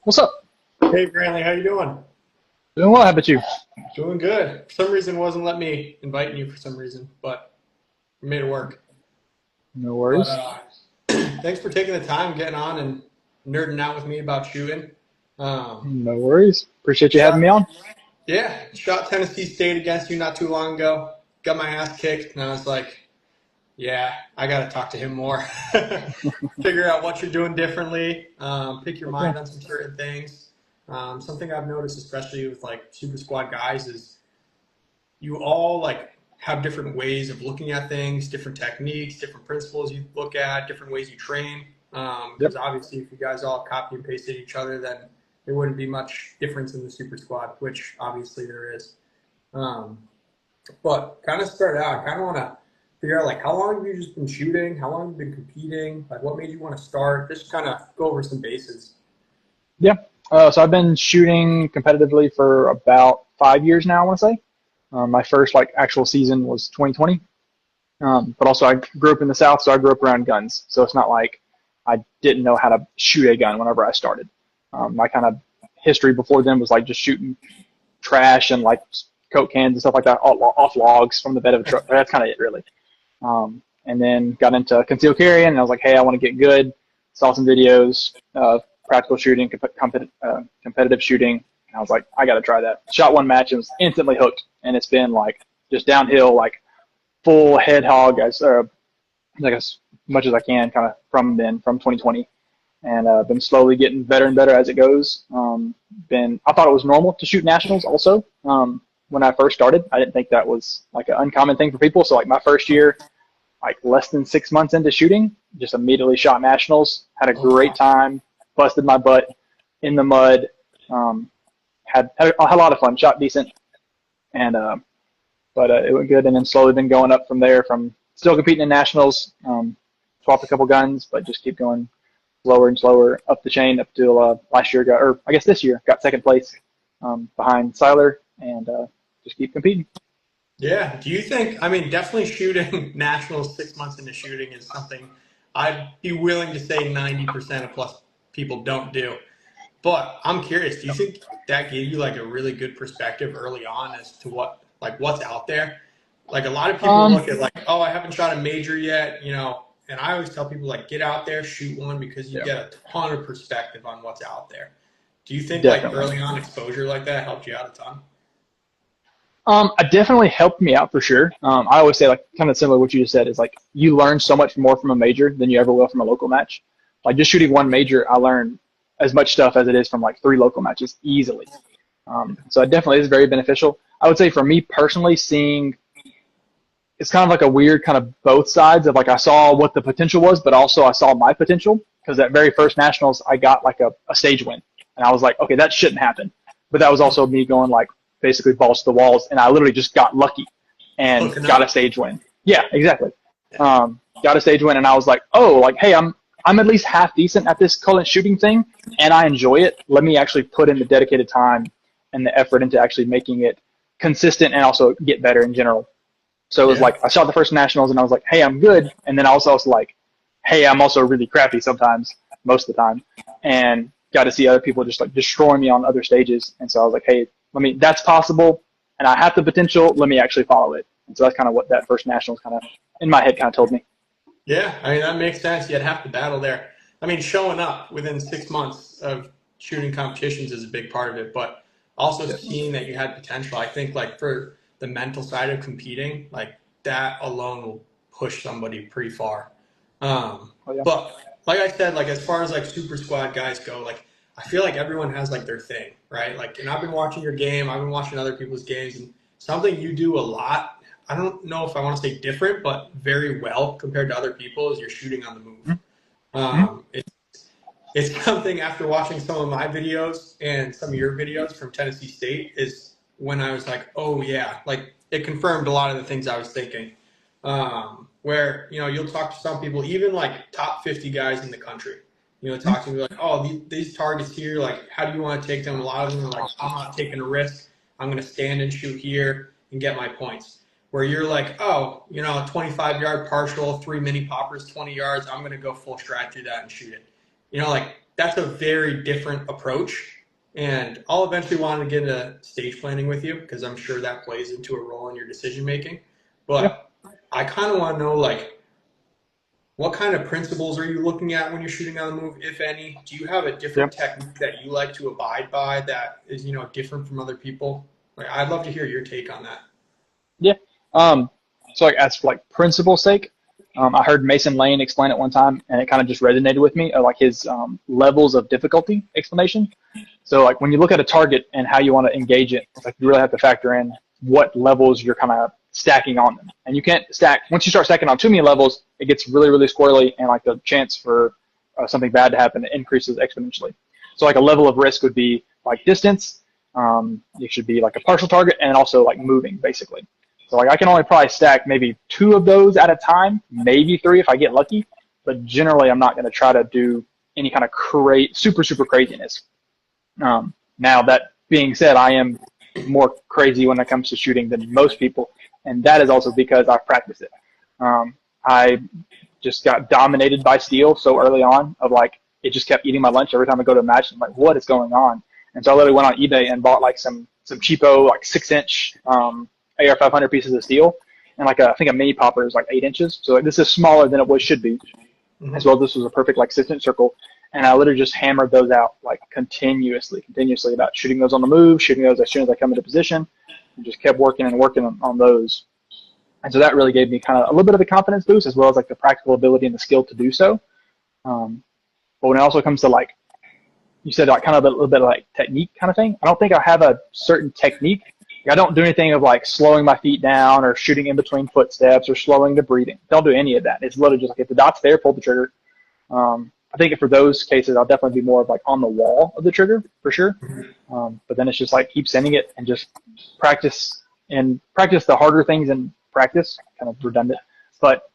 What's up? Hey Brantley, how you doing? Doing well. How about you? Doing good. For some reason, it wasn't letting me invite you for some reason, but we made it work. No But worries. thanks for taking the time, getting on and nerding out with me about shooting. Um, No worries. Appreciate you having shot, me on. yeah, shot Tennessee State against you not too long ago. Got my ass kicked, and I was like, yeah, I got to talk to him more. Figure out what you're doing differently. Pick your Heck yeah. mind on some certain things. Something I've noticed, especially with like super squad guys, is you all like have different ways of looking at things, different techniques, different principles you look at, different ways you train. Because Yep. obviously, if you guys all copy and pasted each other, then there wouldn't be much difference in the super squad, which obviously there is. Um, but kind of start out, I kind of want to figure out like how long have you just been shooting? How long have you been competing? Like what made you want to start? Just kind of go over some bases. Yeah. So I've been shooting competitively for about 5 years now, I want to say. My first like actual season was 2020. But also I grew up in the South, so I grew up around guns. So it's not like I didn't know how to shoot a gun whenever I started. My kind of history before then was like just shooting trash and like Coke cans and stuff like that off logs from the bed of a truck. That's kind of it, really. And then got into concealed carrying, and I was like, hey, I want to get good. Saw some videos, practical shooting, competitive shooting, and I was like, I got to try that. Shot one match and was instantly hooked, and it's been like just downhill, like full head hog like as much as I can, kind of from 2020, and been slowly getting better and better as it goes. I thought it was normal to shoot nationals also. When I first started, I didn't think that was like an uncommon thing for people. So like my first year, like less than 6 months into shooting, just immediately shot nationals, had a Oh great wow. time, busted my butt in the mud, um, had a lot of fun, shot decent, and it went good, and then slowly been going up from there. From still competing in nationals, swapped a couple guns, but just keep going slower and slower up the chain up till last year got, or I guess this year got second place behind Siler, and just keep competing. Yeah. Do you think, I mean, definitely shooting nationals 6 months into shooting is something I'd be willing to say 90% of plus people don't do. But I'm curious, do you think that gave you like a really good perspective early on as to what, like what's out there? Like a lot of people Um, look at like, oh, I haven't shot a major yet, and I always tell people like get out there, shoot one because you yeah, get a ton of perspective on what's out there. Do you think like definitely. early on exposure like that helped you out a ton? It definitely helped me out for sure. I always say like kind of similar to what you just said is like you learn so much more from a major than you ever will from a local match. Like just shooting one major, I learned as much stuff as it is from like three local matches easily. So it definitely is very beneficial. I would say for me personally, seeing it's kind of like a weird kind of both sides of like I saw what the potential was, but also I saw my potential because that very first nationals I got like a stage win, and I was like, okay, that shouldn't happen. But that was also me going like basically balls to the walls, and I literally just got lucky and Hooking got a up. stage win. Yeah, exactly. Yeah. Got a stage win, and I was like, oh, like hey, I'm at least half decent at this current shooting thing, and I enjoy it. Let me actually put in the dedicated time and the effort into actually making it consistent and also get better in general. So it was Yeah. like I shot the first nationals and I was like, hey, I'm good. And then also I was like, hey, I'm also really crappy sometimes, most of the time. And got to see other people just like destroy me on other stages. And so I was like, hey, that's possible and I have the potential. Let me actually follow it. And so that's kind of what that first nationals kind of in my head kind of told me. Yeah, I mean that makes sense. You'd have to battle there. I mean, showing up within 6 months of shooting competitions is a big part of it, but also Definitely. seeing that you had potential. I think like for the mental side of competing, like that alone will push somebody pretty far. Oh, yeah. But like I said, like as far as like super squad guys go, like I feel like everyone has like their thing, right? Like, and I've been watching your game, I've been watching other people's games, and something you do a lot. I don't know if I want to say different, but very well compared to other people is you're shooting on the move. Mm-hmm. It's something after watching some of my videos and some of your videos from Tennessee State is when I was like, oh yeah, like it confirmed a lot of the things I was thinking. Where you'll talk to some people, even like top 50 guys in the country. Talk to me like, oh, these targets here, like, how do you want to take them? A lot of them are like, I'm not taking a risk. I'm going to stand and shoot here and get my points. Where you're like, oh, 25-yard partial, three mini poppers, 20 yards. I'm going to go full stride through that and shoot it. Like that's a very different approach. And I'll eventually want to get into stage planning with you because I'm sure that plays into a role in your decision making. Yeah. But I kind of want to know, like, what kind of principles are you looking at when you're shooting on the move, if any? Do you have a different technique that you like to abide by that is, different from other people? Like, I'd love to hear your take on that. Yeah. So like as for like principle's sake, I heard Mason Lane explain it one time, and it kind of just resonated with me, like his levels of difficulty explanation. So like when you look at a target and how you want to engage it, it's like you really have to factor in what levels you're kind of stacking on them. And you can't stack, once you start stacking on too many levels, it gets really, really squirrely, and like the chance for something bad to happen increases exponentially. So like a level of risk would be like distance, it should be like a partial target, and also like moving basically. So like I can only probably stack maybe 2 of those at a time, maybe 3 if I get lucky, but generally I'm not going to try to do any kind of super craziness. Now that being said, I am more crazy when it comes to shooting than most people, and that is also because I've practiced it. I just got dominated by steel so early on, of like it just kept eating my lunch every time I go to a match. I'm like, what is going on? And so I literally went on eBay and bought like some cheapo like 6-inch AR500 pieces of steel, and like I think a mini popper is like 8 inches. So like, this is smaller than it should be. As well, this was a perfect like 6-inch circle, and I literally just hammered those out like continuously about shooting those on the move, shooting those as soon as I come into position, and just kept working on those. And so that really gave me kind of a little bit of a confidence boost, as well as like the practical ability and the skill to do so. But when it also comes to like, you said like kind of a little bit of like technique kind of thing, I don't think I have a certain technique. I don't do anything of like slowing my feet down or shooting in between footsteps or slowing the breathing. Don't do any of that. It's literally just like if the dot's there, pull the trigger. I think for those cases, I'll definitely be more of like on the wall of the trigger for sure. But then it's just like keep sending it and just practice the harder things in practice, kind of redundant. But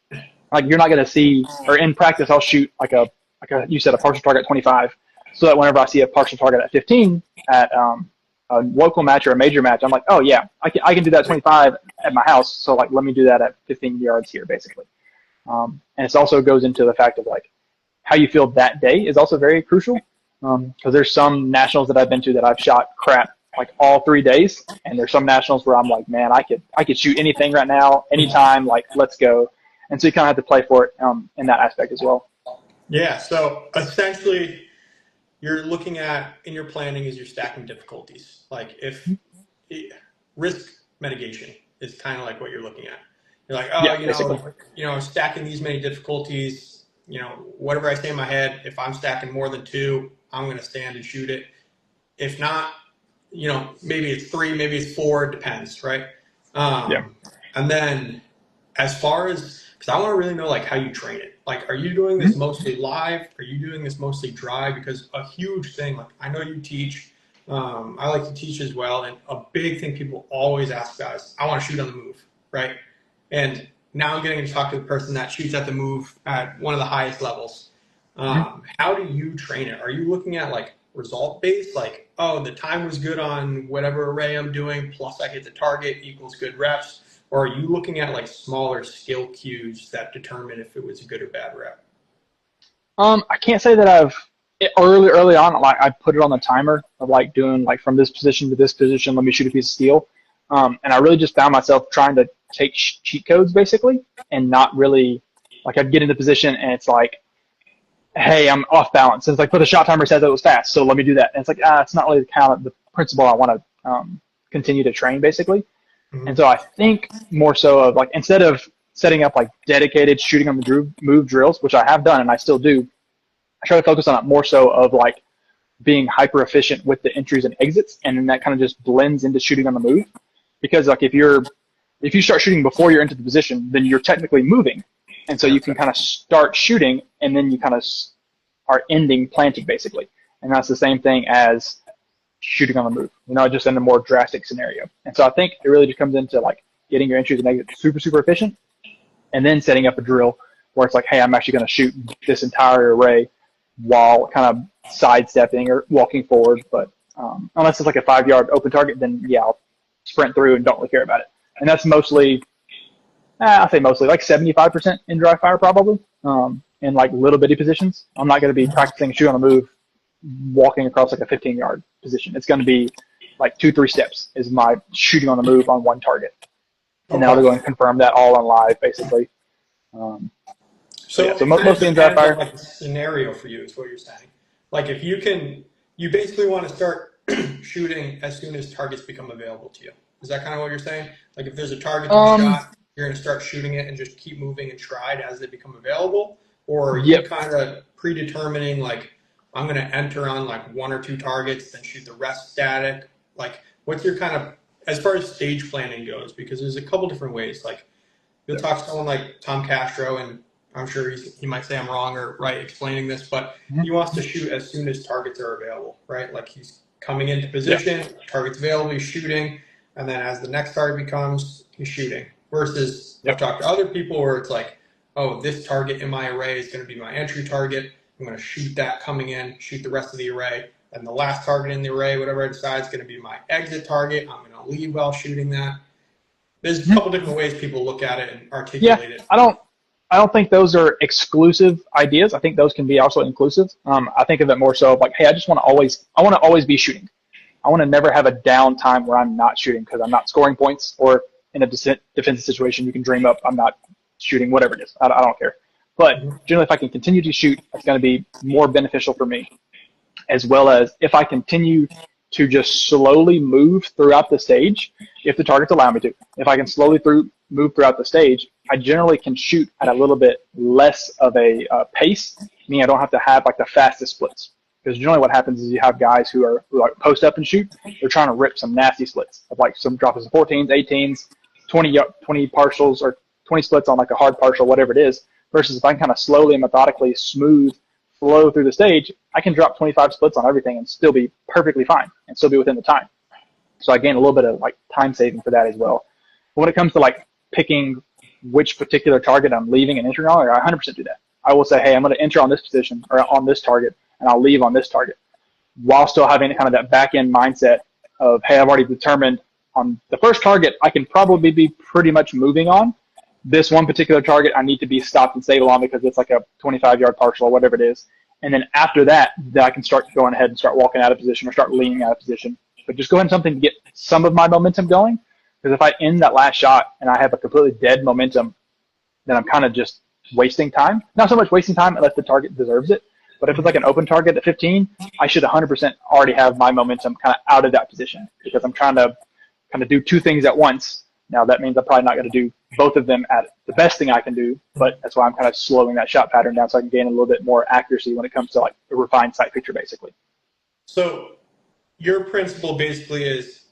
like you're not going to see, or in practice, I'll shoot like you said, a partial target at 25, so that whenever I see a partial target at 15 at a local match or a major match, I'm like, oh yeah, I can do that 25 at my house. So like, let me do that at 15 yards here, basically. And it also goes into the fact of like how you feel that day is also very crucial. Because there's some nationals that I've been to that I've shot crap like all 3 days, and there's some nationals where I'm like, man, I could shoot anything right now, anytime, like let's go. And so you kind of have to play for it in that aspect as well. Yeah. So essentially, you're looking at in your planning is you're stacking difficulties. Like if risk mitigation is kind of like what you're looking at. You're like, oh, yeah, stacking these many difficulties, whatever I say in my head, if I'm stacking more than 2, I'm going to stand and shoot it. If not, maybe it's 3, maybe it's 4, it depends, right? And then as far as, because I want to really know like how you train it. Like, are you doing this mostly live? Are you doing this mostly dry? Because a huge thing, like I know you teach, I like to teach as well, and a big thing people always ask about is, I want to shoot on the move, right? And now I'm getting to talk to the person that shoots at the move at one of the highest levels. How do you train it? Are you looking at like result based, like, oh, the time was good on whatever array I'm doing, plus I hit the target equals good reps? Or are you looking at like smaller skill cues that determine if it was a good or bad rep? I can't say that early on, like I put it on the timer of like doing like from this position to this position, let me shoot a piece of steel. And I really just found myself trying to take cheat codes basically, and not really like I'd get into position and it's like, hey, I'm off balance. And it's like, but the shot timer said that it was fast, so let me do that. And it's like, it's not really kind of the principle I want to continue to train basically. And so I think more so of like, instead of setting up like dedicated shooting on the move drills, which I have done and I still do, I try to focus on it more so of like being hyper efficient with the entries and exits, and then that kind of just blends into shooting on the move. Because like if you start shooting before you're into the position, then you're technically moving, and so you can kind of start shooting and then you kind of are ending planting basically. And that's the same thing as shooting on the move, just in a more drastic scenario. And so I think it really just comes into like getting your entries and exits super efficient, and then setting up a drill where it's like, hey, I'm actually going to shoot this entire array while kind of sidestepping or walking forward. But unless it's like a 5-yard open target, then yeah, I'll sprint through and don't really care about it. And that's mostly, I'll say mostly like 75% in dry fire probably, in like little bitty positions. I'm not going to be practicing shoot on the move walking across like a 15-yard position. It's going to be like 2-3 steps is my shooting on the move on one target. And then I'll go and confirm that all on live, basically. So mostly in dry fire. Like a scenario for you is what you're saying. Like if you basically want to start shooting as soon as targets become available to you. Is that kind of what you're saying? Like if there's a target to be shot, you're going to start shooting it and just keep moving and stride as they become available? Or are you kind of predetermining, like, I'm going to enter on like 1 or 2 targets, then shoot the rest static? Like, what's your kind of, as far as stage planning goes, because there's a couple different ways. Like, you'll talk to someone like Tom Castro, and I'm sure he might say I'm wrong or right explaining this, but he wants to shoot as soon as targets are available, right? Like he's coming into position, target's available, he's shooting, and then as the next target becomes, he's shooting. Versus I've talked to other people where it's like, oh, this target in my array is going to be my entry target. I'm going to shoot that coming in, shoot the rest of the array, and the last target in the array, whatever I decide, is going to be my exit target. I'm going to leave while shooting that. There's a couple different ways people look at it and articulate it. I don't think those are exclusive ideas. I think those can be also inclusive. I think of it more so of like, hey, I want to always be shooting. I want to never have a down time where I'm not shooting because I'm not scoring points, or in a defensive situation, you can dream up I'm not shooting, whatever it is. I don't care. But generally, if I can continue to shoot, it's going to be more beneficial for me, as well as if I continue to just slowly move throughout the stage, if the targets allow me to. If I can slowly move throughout the stage, I generally can shoot at a little bit less of a pace, meaning I don't have to have like the fastest splits. Because generally what happens is you have guys who like post up and shoot, they're trying to rip some nasty splits of like some dropping some 14s, 18s, 20 partials, or 20 splits on like a hard partial, whatever it is, versus if I can kind of slowly and methodically smooth flow through the stage, I can drop 25 splits on everything and still be perfectly fine and still be within the time. So I gain a little bit of like time saving for that as well. But when it comes to like picking which particular target I'm leaving and entering on, I 100% do that. I will say, hey, I'm going to enter on this position or on this target, and I'll leave on this target, while still having kind of that back end mindset of, hey, I've already determined on the first target I can probably be pretty much moving on. This one particular target I need to be stopped and stable on because it's like a 25-yard partial or whatever it is. And then after that, then I can start going ahead and start walking out of position or start leaning out of position. But just go ahead and something to get some of my momentum going. Because if I end that last shot and I have a completely dead momentum, then I'm kind of just wasting time. Not so much wasting time unless the target deserves it. But if it's like an open target at 15, I should 100% already have my momentum kind of out of that position, because I'm trying to kind of do 2 things at once. Now, that means I'm probably not going to do both of them at the best thing I can do, but that's why I'm kind of slowing that shot pattern down so I can gain a little bit more accuracy when it comes to like a refined sight picture, basically. So your principle basically is,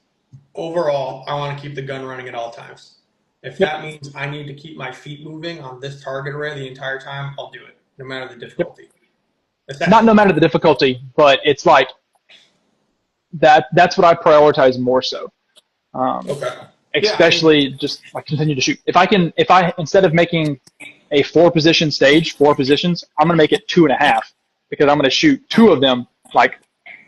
overall, I want to keep the gun running at all times. If that means I need to keep my feet moving on this target array the entire time, I'll do it, no matter the difficulty. Not no matter the difficulty, but it's like that's what I prioritize more so. Especially just like continue to shoot. If I instead of making a 4-position stage, 4 positions, I'm gonna make it 2.5, because I'm gonna shoot 2 of them like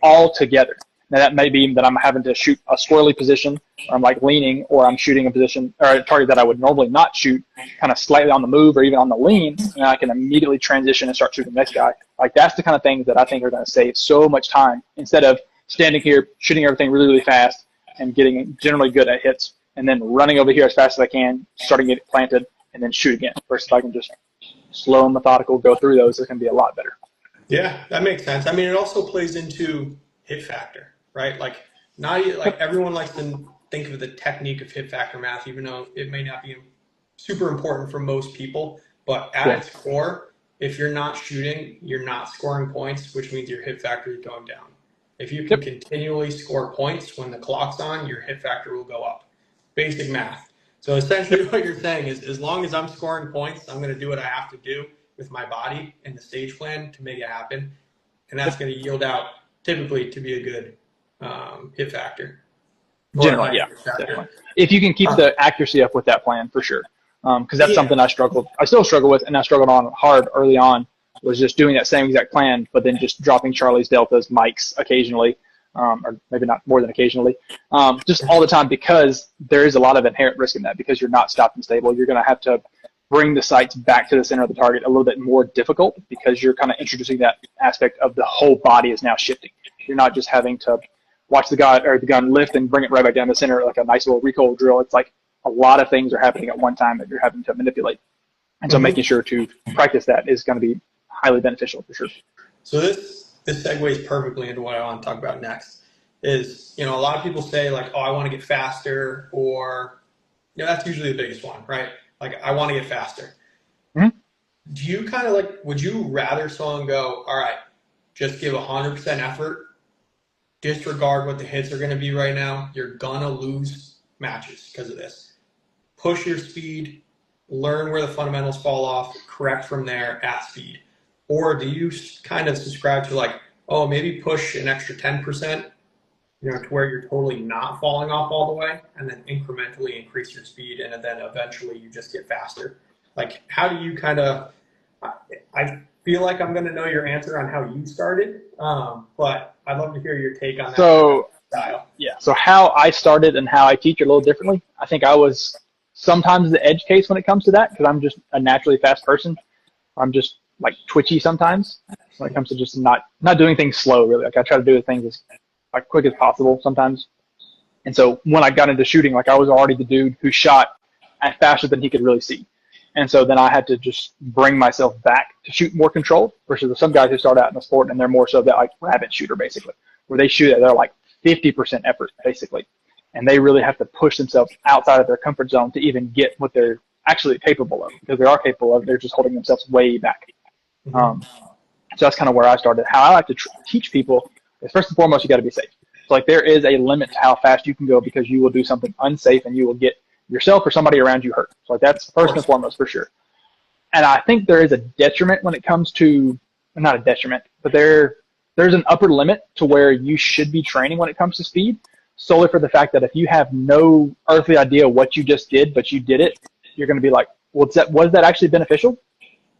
all together. Now that may be that I'm having to shoot a squirrely position, or I'm like leaning, or I'm shooting a position or a target that I would normally not shoot, kind of slightly on the move or even on the lean, and I can immediately transition and start shooting the next guy. Like that's the kind of things that I think are going to save so much time, instead of standing here shooting everything really, really fast and getting generally good at hits, and then running over here as fast as I can, starting it planted, and then shoot again. Versus if I can just slow and methodical go through those, it's going to be a lot better. Yeah, that makes sense. I mean, it also plays into hit factor, right? Like everyone likes to think of the technique of hit factor math, even though it may not be super important for most people. But at its core, if you're not shooting, you're not scoring points, which means your hit factor is going down. If you can continually score points when the clock's on, your hit factor will go up. Basic math. So essentially what you're saying is, as long as I'm scoring points, I'm going to do what I have to do with my body and the stage plan to make it happen. And that's going to yield out typically to be a good hit factor. Generally, definitely. If you can keep the accuracy up with that plan, for sure. Because that's something I still struggle with, and I struggled on hard early on, was just doing that same exact plan, but then just dropping Charlie's, Deltas, Mikes occasionally, or maybe not more than occasionally, just all the time, because there is a lot of inherent risk in that, because you're not stopped and stable. You're going to have to bring the sights back to the center of the target a little bit more difficult because you're kind of introducing that aspect of the whole body is now shifting. You're not just having to watch the gun lift and bring it right back down the center like a nice little recoil drill. It's like a lot of things are happening at one time that you're having to manipulate. And so making sure to practice that is going to be highly beneficial for sure. So this segues perfectly into what I want to talk about next is, a lot of people say like, oh, I want to get faster, or, that's usually the biggest one, right? Like, I want to get faster. Mm-hmm. Do you kind of like, would you rather someone go, all right, just give 100% effort, disregard what the hits are going to be right now, you're going to lose matches because of this. Push your speed, learn where the fundamentals fall off, correct from there at speed. Or do you kind of subscribe to like, oh, maybe push an extra 10%, to where you're totally not falling off all the way, and then incrementally increase your speed, and then eventually you just get faster? Like, how do you kind of, I feel like I'm going to know your answer on how you started, but I'd love to hear your take on that style. Yeah, so how I started and how I teach a little differently. I think I was sometimes the edge case when it comes to that because I'm just a naturally fast person. I'm just like twitchy sometimes when it comes to just not doing things slow, really. Like I try to do things as like quick as possible sometimes. And so when I got into shooting, like I was already the dude who shot at faster than he could really see. And so then I had to just bring myself back to shoot more controlled versus some guys who start out in the sport and they're more so that like rabbit shooter basically, where they shoot at they're like 50% effort basically. And they really have to push themselves outside of their comfort zone to even get what they're actually capable of, because they are capable of, they're just holding themselves way back. So that's kind of where I started. How I like to teach people is first and foremost, you got to be safe. So like there is a limit to how fast you can go because you will do something unsafe and you will get yourself or somebody around you hurt. So like that's first and foremost for sure. And I think there is a detriment when it comes to, not a detriment, but there's an upper limit to where you should be training when it comes to speed, solely for the fact that if you have no earthly idea what you just did, but you did it, you're going to be like, well, was that actually beneficial?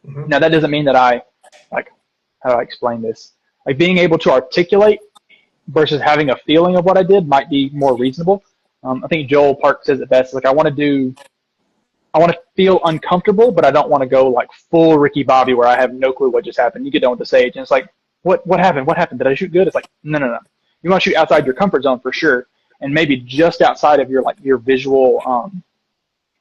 Now, that doesn't mean that how do I explain this? Like being able to articulate versus having a feeling of what I did might be more reasonable. I think Joel Park says it best. Like I want to feel uncomfortable, but I don't want to go like full Ricky Bobby where I have no clue what just happened. You get done with the stage and it's like, what happened? What happened? Did I shoot good? It's like, no. You want to shoot outside your comfort zone for sure, and maybe just outside of your visual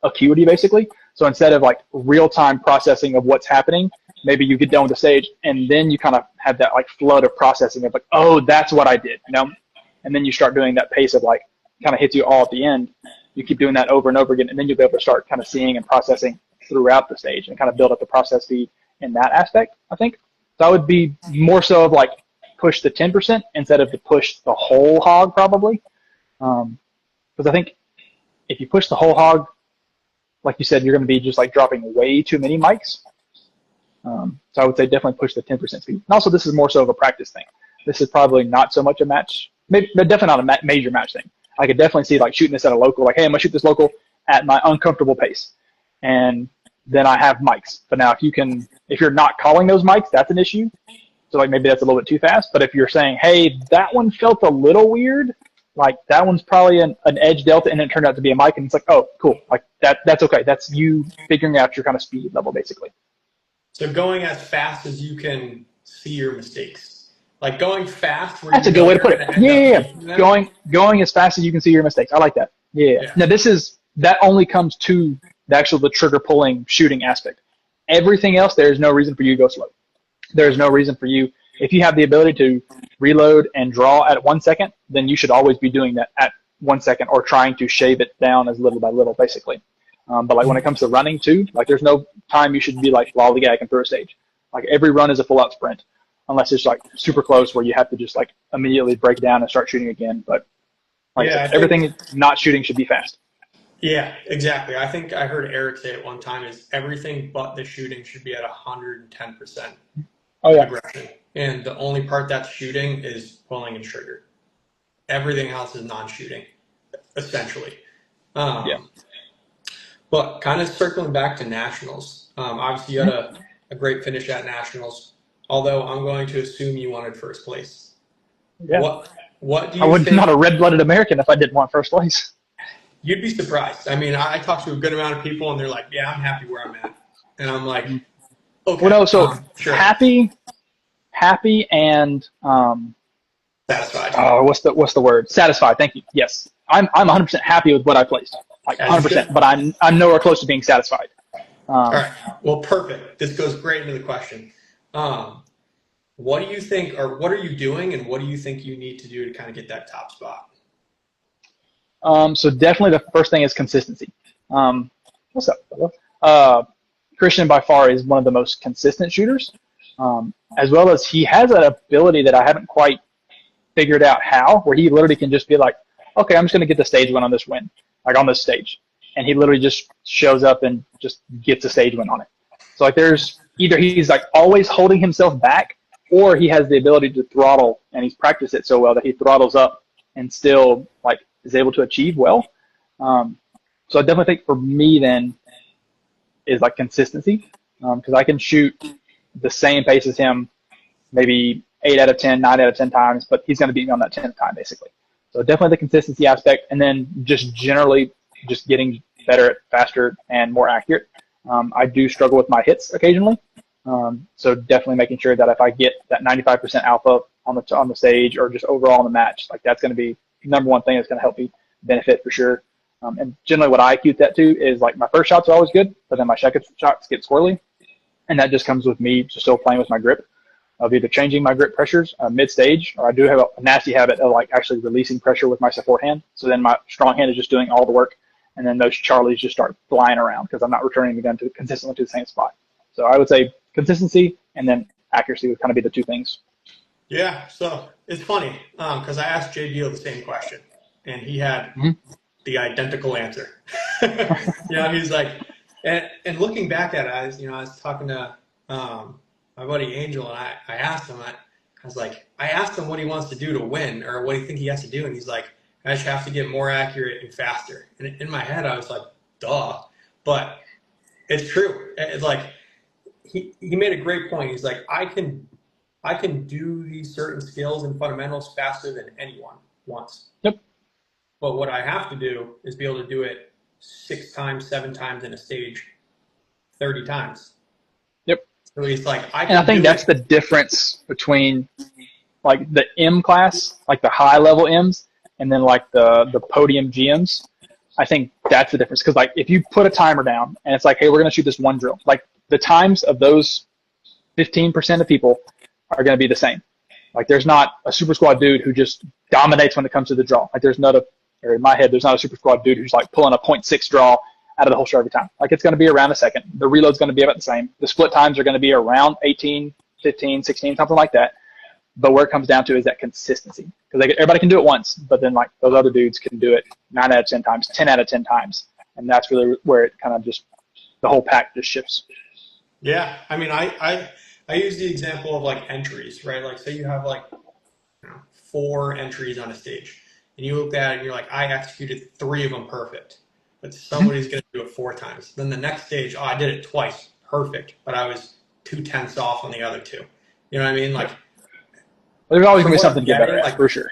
acuity basically. So instead of like real-time processing of what's happening, maybe you get done with the stage and then you kind of have that like flood of processing of like, oh, that's what I did, And then you start doing that pace of like kind of hits you all at the end. You keep doing that over and over again, and then you'll be able to start kind of seeing and processing throughout the stage and kind of build up the process speed in that aspect, I think. So I would be more so of like push the 10% instead of to push the whole hog probably. Because I think if you push the whole hog, like you said, you're going to be just like dropping way too many mics. So I would say definitely push the 10% speed. And also this is more so of a practice thing. This is probably not so much a match, maybe, but definitely not a major match thing. I could definitely see like shooting this at a local, like, hey, I'm going to shoot this local at my uncomfortable pace. And then I have mics. But now if you're not calling those mics, that's an issue. So like maybe that's a little bit too fast. But if you're saying, hey, that one felt a little weird, like that one's probably an edge delta and it turned out to be a mic, and it's like, oh, cool. Like that's okay. That's you figuring out your kind of speed level basically. So going as fast as you can see your mistakes. Like going fast. That's a good way to put it. Yeah. Going as fast as you can see your mistakes. I like that. Yeah. Now that only comes to the trigger pulling shooting aspect. Everything else, there's no reason for you to go slow. There's no reason for you. If you have the ability to reload and draw at 1 second, then you should always be doing that at 1 second or trying to shave it down as little by little, basically. But like when it comes to running too, like there's no time you should be like lollygagging through a stage. Like every run is a full out sprint, unless it's like super close where you have to just like immediately break down and start shooting again. But like everything not shooting should be fast. Yeah, exactly. I think I heard Eric say it one time is everything but the shooting should be at 110% aggression. And the only part that's shooting is pulling a trigger. Everything else is non-shooting, essentially. But kind of circling back to nationals, obviously you had a great finish at nationals, although I'm going to assume you wanted first place. Yeah. What do you I would think? not a red-blooded American if I didn't want first place. You'd be surprised. I mean, I talked to a good amount of people, and they're like, yeah, I'm happy where I'm at. And I'm like, Mhm. okay, Well, no, so sure, happy, and satisfied. what's the word? Satisfied. Thank you. Yes, I'm 100% happy with what I placed, like As you 100%. should. But I'm nowhere close to being satisfied. All Um, right. Well, perfect. This goes great into the question. Um, what do you think, or what are you doing, and what do you think you need to do to kind of get that top spot? so definitely the first thing is consistency. Um, what's up, fella? Christian by far is one of the most consistent shooters, as well as he has an ability that I haven't quite figured out how, where he literally can just be like, okay, I'm just going to get the stage win on this win, like on this stage. And he literally just shows up and just gets a stage win on it. So like there's either he's like always holding himself back, or he has the ability to throttle, and he's practiced it so well that he throttles up and still like is able to achieve well. Um, so I definitely think for me then is like consistency, because I can shoot the same pace as him maybe 8 out of 10, 9 out of 10 times, but he's going to beat me on that 10th time, basically. So definitely the consistency aspect, and then just generally just getting better, faster, and more accurate. I do struggle with my hits occasionally, so definitely making sure that if I get that 95% alpha on the stage or just overall in the match, like that's going to be number one thing that's going to help me benefit for sure. And generally what I acute that to is like my first shots are always good, but then my second shots get squirrely, and that just comes with me just still playing with my grip of either changing my grip pressures mid-stage, or I do have a nasty habit of like actually releasing pressure with my support hand. So then my strong hand is just doing all the work, and then those Charlies just start flying around because I'm not returning the gun consistently to the same spot. So I would say consistency and then accuracy would kind of be the two things. Yeah, so it's funny because I asked JBO the same question, and he had Mm-hmm. the identical answer. He's like, and looking back at it, I was talking to my buddy Angel, and I asked him, I asked him what he wants to do to win, or what he think he has to do, and he's like, I just have to get more accurate and faster. And in my head, I was like, duh, but it's true. It's like he made a great point. He's like, I can do these certain skills and fundamentals faster than anyone once. Yep. But what I have to do is be able to do it 6 times, 7 times in a stage, 30 times. Yep. So he's like, And I think that's the difference between like the M class, like the high level M's, and then like the podium GMs. I think that's the difference, because like if you put a timer down and it's like, hey, we're going to shoot this one drill, like the times of those 15% of people are going to be the same. Like there's not a super squad dude who just dominates when it comes to the draw. Like there's not or in my head, there's not a super squad dude who's like pulling a 0.6 draw out of the holster every time. Like it's going to be around a second. The reload's going to be about the same. The split times are going to be around 18, 15, 16, something like that. But where it comes down to is that consistency, because everybody can do it once, but then like those other dudes can do it 9 out of 10 times, 10 out of 10 times, and that's really where it kind of just the whole pack just shifts. Yeah, I mean, I use the example of like entries, right? Like, say you have like 4 entries on a stage, and you look at it and you're like, I executed 3 of them perfect, but somebody's going to do it 4 times. Then the next stage, oh, I did it twice, perfect, but I was 2/10 off on the other 2. You know what I mean? Like, There's always going to be something to get better at, like, for sure.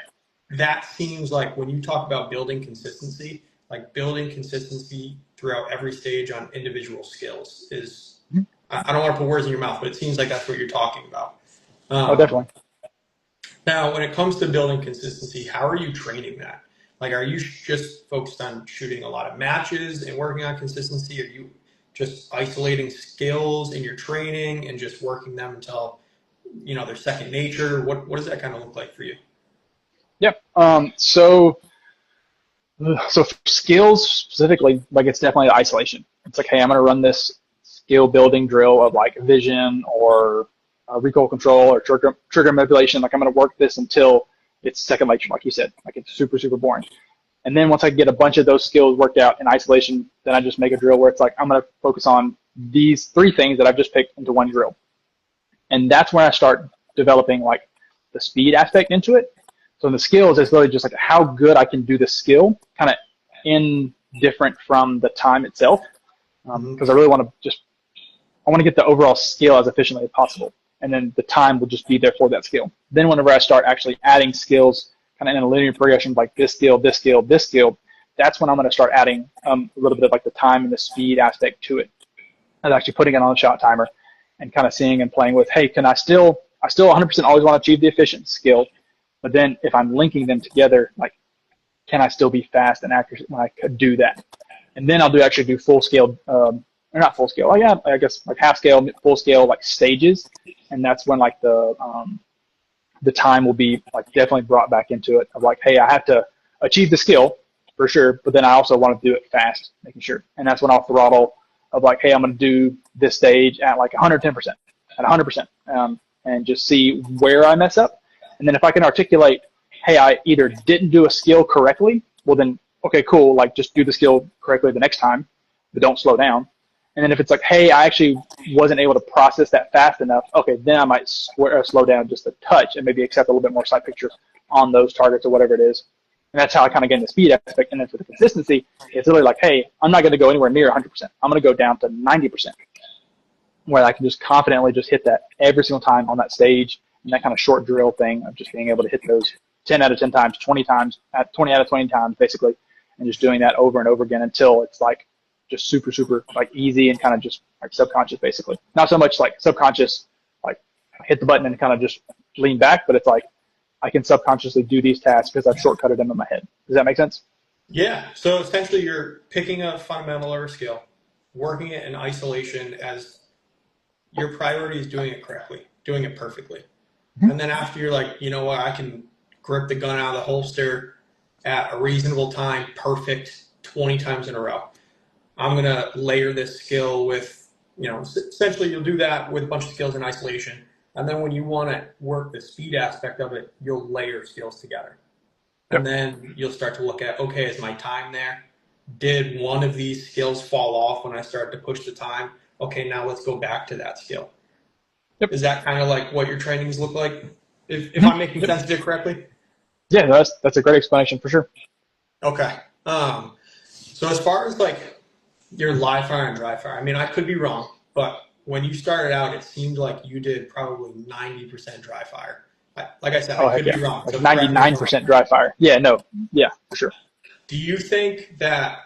that seems like when you talk about building consistency, like building consistency throughout every stage on individual skills is, I don't want to put words in your mouth, but it seems like that's what you're talking about. Oh, definitely. Now, when it comes to building consistency, how are you training that? Like, are you just focused on shooting a lot of matches and working on consistency? Are you just isolating skills in your training and just working them until, they're second nature? What does that kind of look like for you? Yep. So for skills specifically, like it's definitely isolation. It's like, hey, I'm going to run this skill building drill of like vision or recoil control or trigger manipulation. Like I'm going to work this until it's second nature, like you said. Like it's super, super boring. And then once I get a bunch of those skills worked out in isolation, then I just make a drill where it's like, I'm going to focus on these 3 things that I've just picked into one drill. And that's when I start developing like the speed aspect into it. So in the skills, it's really just like how good I can do the skill kind of indifferent from the time itself. Because I really want to get the overall skill as efficiently as possible. And then the time will just be there for that skill. Then whenever I start actually adding skills kind of in a linear progression, like this skill, this skill, this skill, that's when I'm going to start adding a little bit of like the time and the speed aspect to it. I was actually putting it on a shot timer and kind of seeing and playing with, hey, I still 100% always want to achieve the efficient skill, but then if I'm linking them together, like, can I still be fast and accurate when I could do that? And then I'll actually do full scale, or not full scale, yeah, I guess like half scale, full scale, like stages. And that's when like the time will be like definitely brought back into it of like, hey, I have to achieve the skill for sure, but then I also want to do it fast, making sure. And that's when I'll throttle of like, hey, I'm going to do this stage at like 110%, at 100%, and just see where I mess up. And then if I can articulate, hey, I either didn't do a skill correctly, well then, okay, cool, like just do the skill correctly the next time, but don't slow down. And then if it's like, hey, I actually wasn't able to process that fast enough, okay, then I might slow down just a touch and maybe accept a little bit more sight picture on those targets or whatever it is. And that's how I kind of get in the speed aspect. And then for the consistency, it's really like, hey, I'm not going to go anywhere near 100%. I'm going to go down to 90%, where I can just confidently just hit that every single time on that stage, and that kind of short drill thing of just being able to hit those 10 out of 10 times, 20 times, 20 out of 20 times, basically, and just doing that over and over again until it's like just super, super like easy and kind of just like subconscious, basically. Not so much like subconscious, like hit the button and kind of just lean back, but it's like I can subconsciously do these tasks because I've shortcutted them in my head. Does that make sense? Yeah. So essentially you're picking a fundamental or a skill, working it in isolation as your priority is doing it correctly, doing it perfectly. Mm-hmm. And then after you're like, you know what, I can grip the gun out of the holster at a reasonable time, perfect, 20 times in a row. I'm going to layer this skill with, you know, essentially you'll do that with a bunch of skills in isolation. And then when you want to work the speed aspect of it, you'll layer skills together. Yep. And then you'll start to look at, okay, is my time there? Did one of these skills fall off when I start to push the time? Okay, now let's go back to that skill. Yep. Is that kind of like what your trainings look like? If I'm making sense of it correctly? Yeah, that's a great explanation for sure. Okay. So as far as like your live fire and dry fire, I mean, I could be wrong, but when you started out, it seemed like you did probably 90% dry fire. Like I said, I could be wrong. Like 99% dry fire. Yeah, no. Yeah, for sure. Do you think that,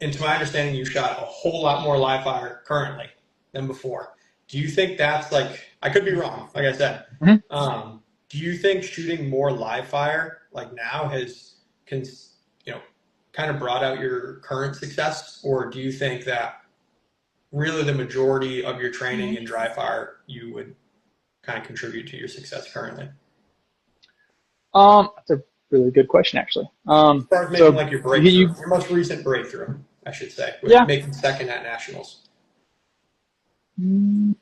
and to my understanding, you shot a whole lot more live fire currently than before. Do you think that's like, I could be wrong, like I said. Mm-hmm. Do you think shooting more live fire like now has, kind of brought out your current success? Or do you think that really the majority of your training in dry fire you would kind of contribute to your success currently? That's a really good question, actually. Start making like your breakthrough, your most recent breakthrough, I should say, with making second at nationals. I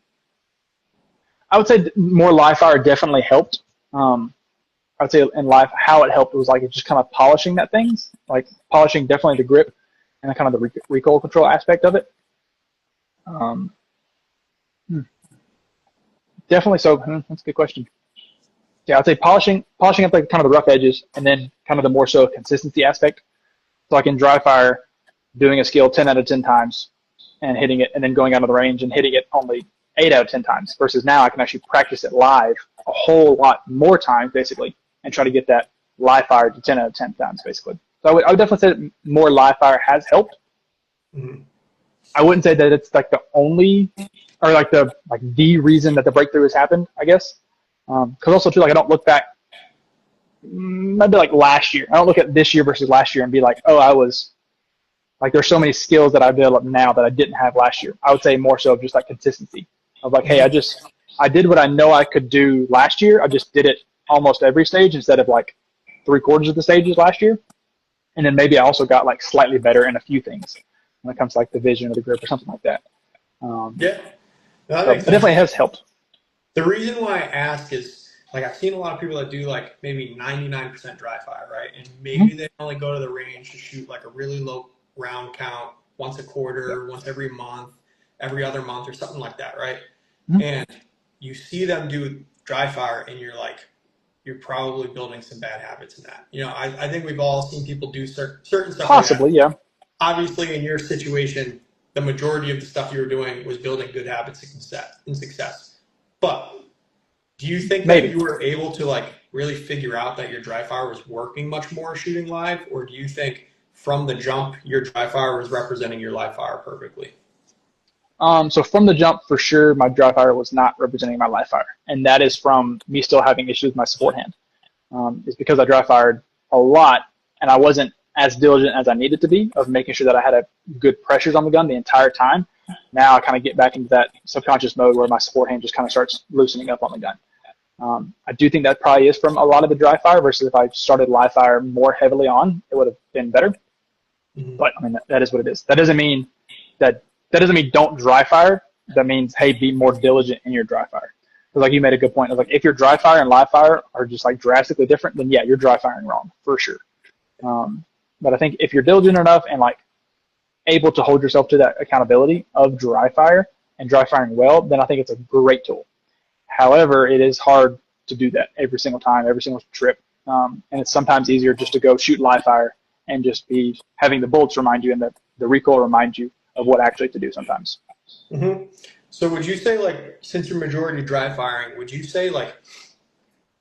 would say more live fire definitely helped. I would say in life, how it helped was like it's just kind of polishing that things, like polishing definitely the grip and the kind of the recoil control aspect of it. Definitely so. That's a good question. Yeah, I'd say polishing up like kind of the rough edges, and then kind of the more so consistency aspect. So like in dry fire, doing a skill 10 out of 10 times and hitting it, and then going out of the range and hitting it only 8 out of 10 times, versus now I can actually practice it live a whole lot more times, basically, and try to get that live fire to 10 out of 10 times, basically. So I would definitely say that more live fire has helped. Mm-hmm. I wouldn't say that it's like the only, or like the reason that the breakthrough has happened, I guess. Because also too, like I don't look back, maybe like last year. I don't look at this year versus last year and be like, oh, I was like, there's so many skills that I developed now that I didn't have last year. I would say more so of just like consistency of like, hey, I did what I know I could do last year. I just did it almost every stage instead of like 3/4 of the stages last year. And then maybe I also got like slightly better in a few things when it comes to like the vision of the grip or something like that. Yeah, that so it definitely has helped. The reason why I ask is like I've seen a lot of people that do like maybe 99% dry fire, right? And maybe they only go to the range to shoot like a really low round count once a quarter, once every month, every other month or something like that, right? And you see them do dry fire and you're like, you're probably building some bad habits in that. You know, I think we've all seen people do certain stuff. Possibly, like that. Obviously, in your situation, the majority of the stuff you were doing was building good habits and success. But do you think that you were able to like really figure out that your dry fire was working much more shooting live? Or do you think from the jump, your dry fire was representing your live fire perfectly? So from the jump, for sure, my dry fire was not representing my live fire, and that is from me still having issues with my support hand. It's because I dry fired a lot, and I wasn't as diligent as I needed to be of making sure that I had a good pressures on the gun the entire time. Now I kind of get back into that subconscious mode where my support hand just kind of starts loosening up on the gun. I do think that probably is from a lot of the dry fire versus if I started live fire more heavily on, it would have been better. But I mean, that is what it is. That doesn't mean don't dry fire. That means, hey, be more diligent in your dry fire. Because like you made a good point. Like if your dry fire and live fire are just like drastically different, then yeah, you're dry firing wrong for sure. But I think if you're diligent enough and like able to hold yourself to that accountability of dry fire and dry firing well, then I think it's a great tool. However, it is hard to do that every single time, every single trip. And it's sometimes easier just to go shoot live fire and just be having the bullets remind you and the recoil remind you of what actually to do sometimes. Mm-hmm. So would you say, like, since you're majority dry firing, would you say like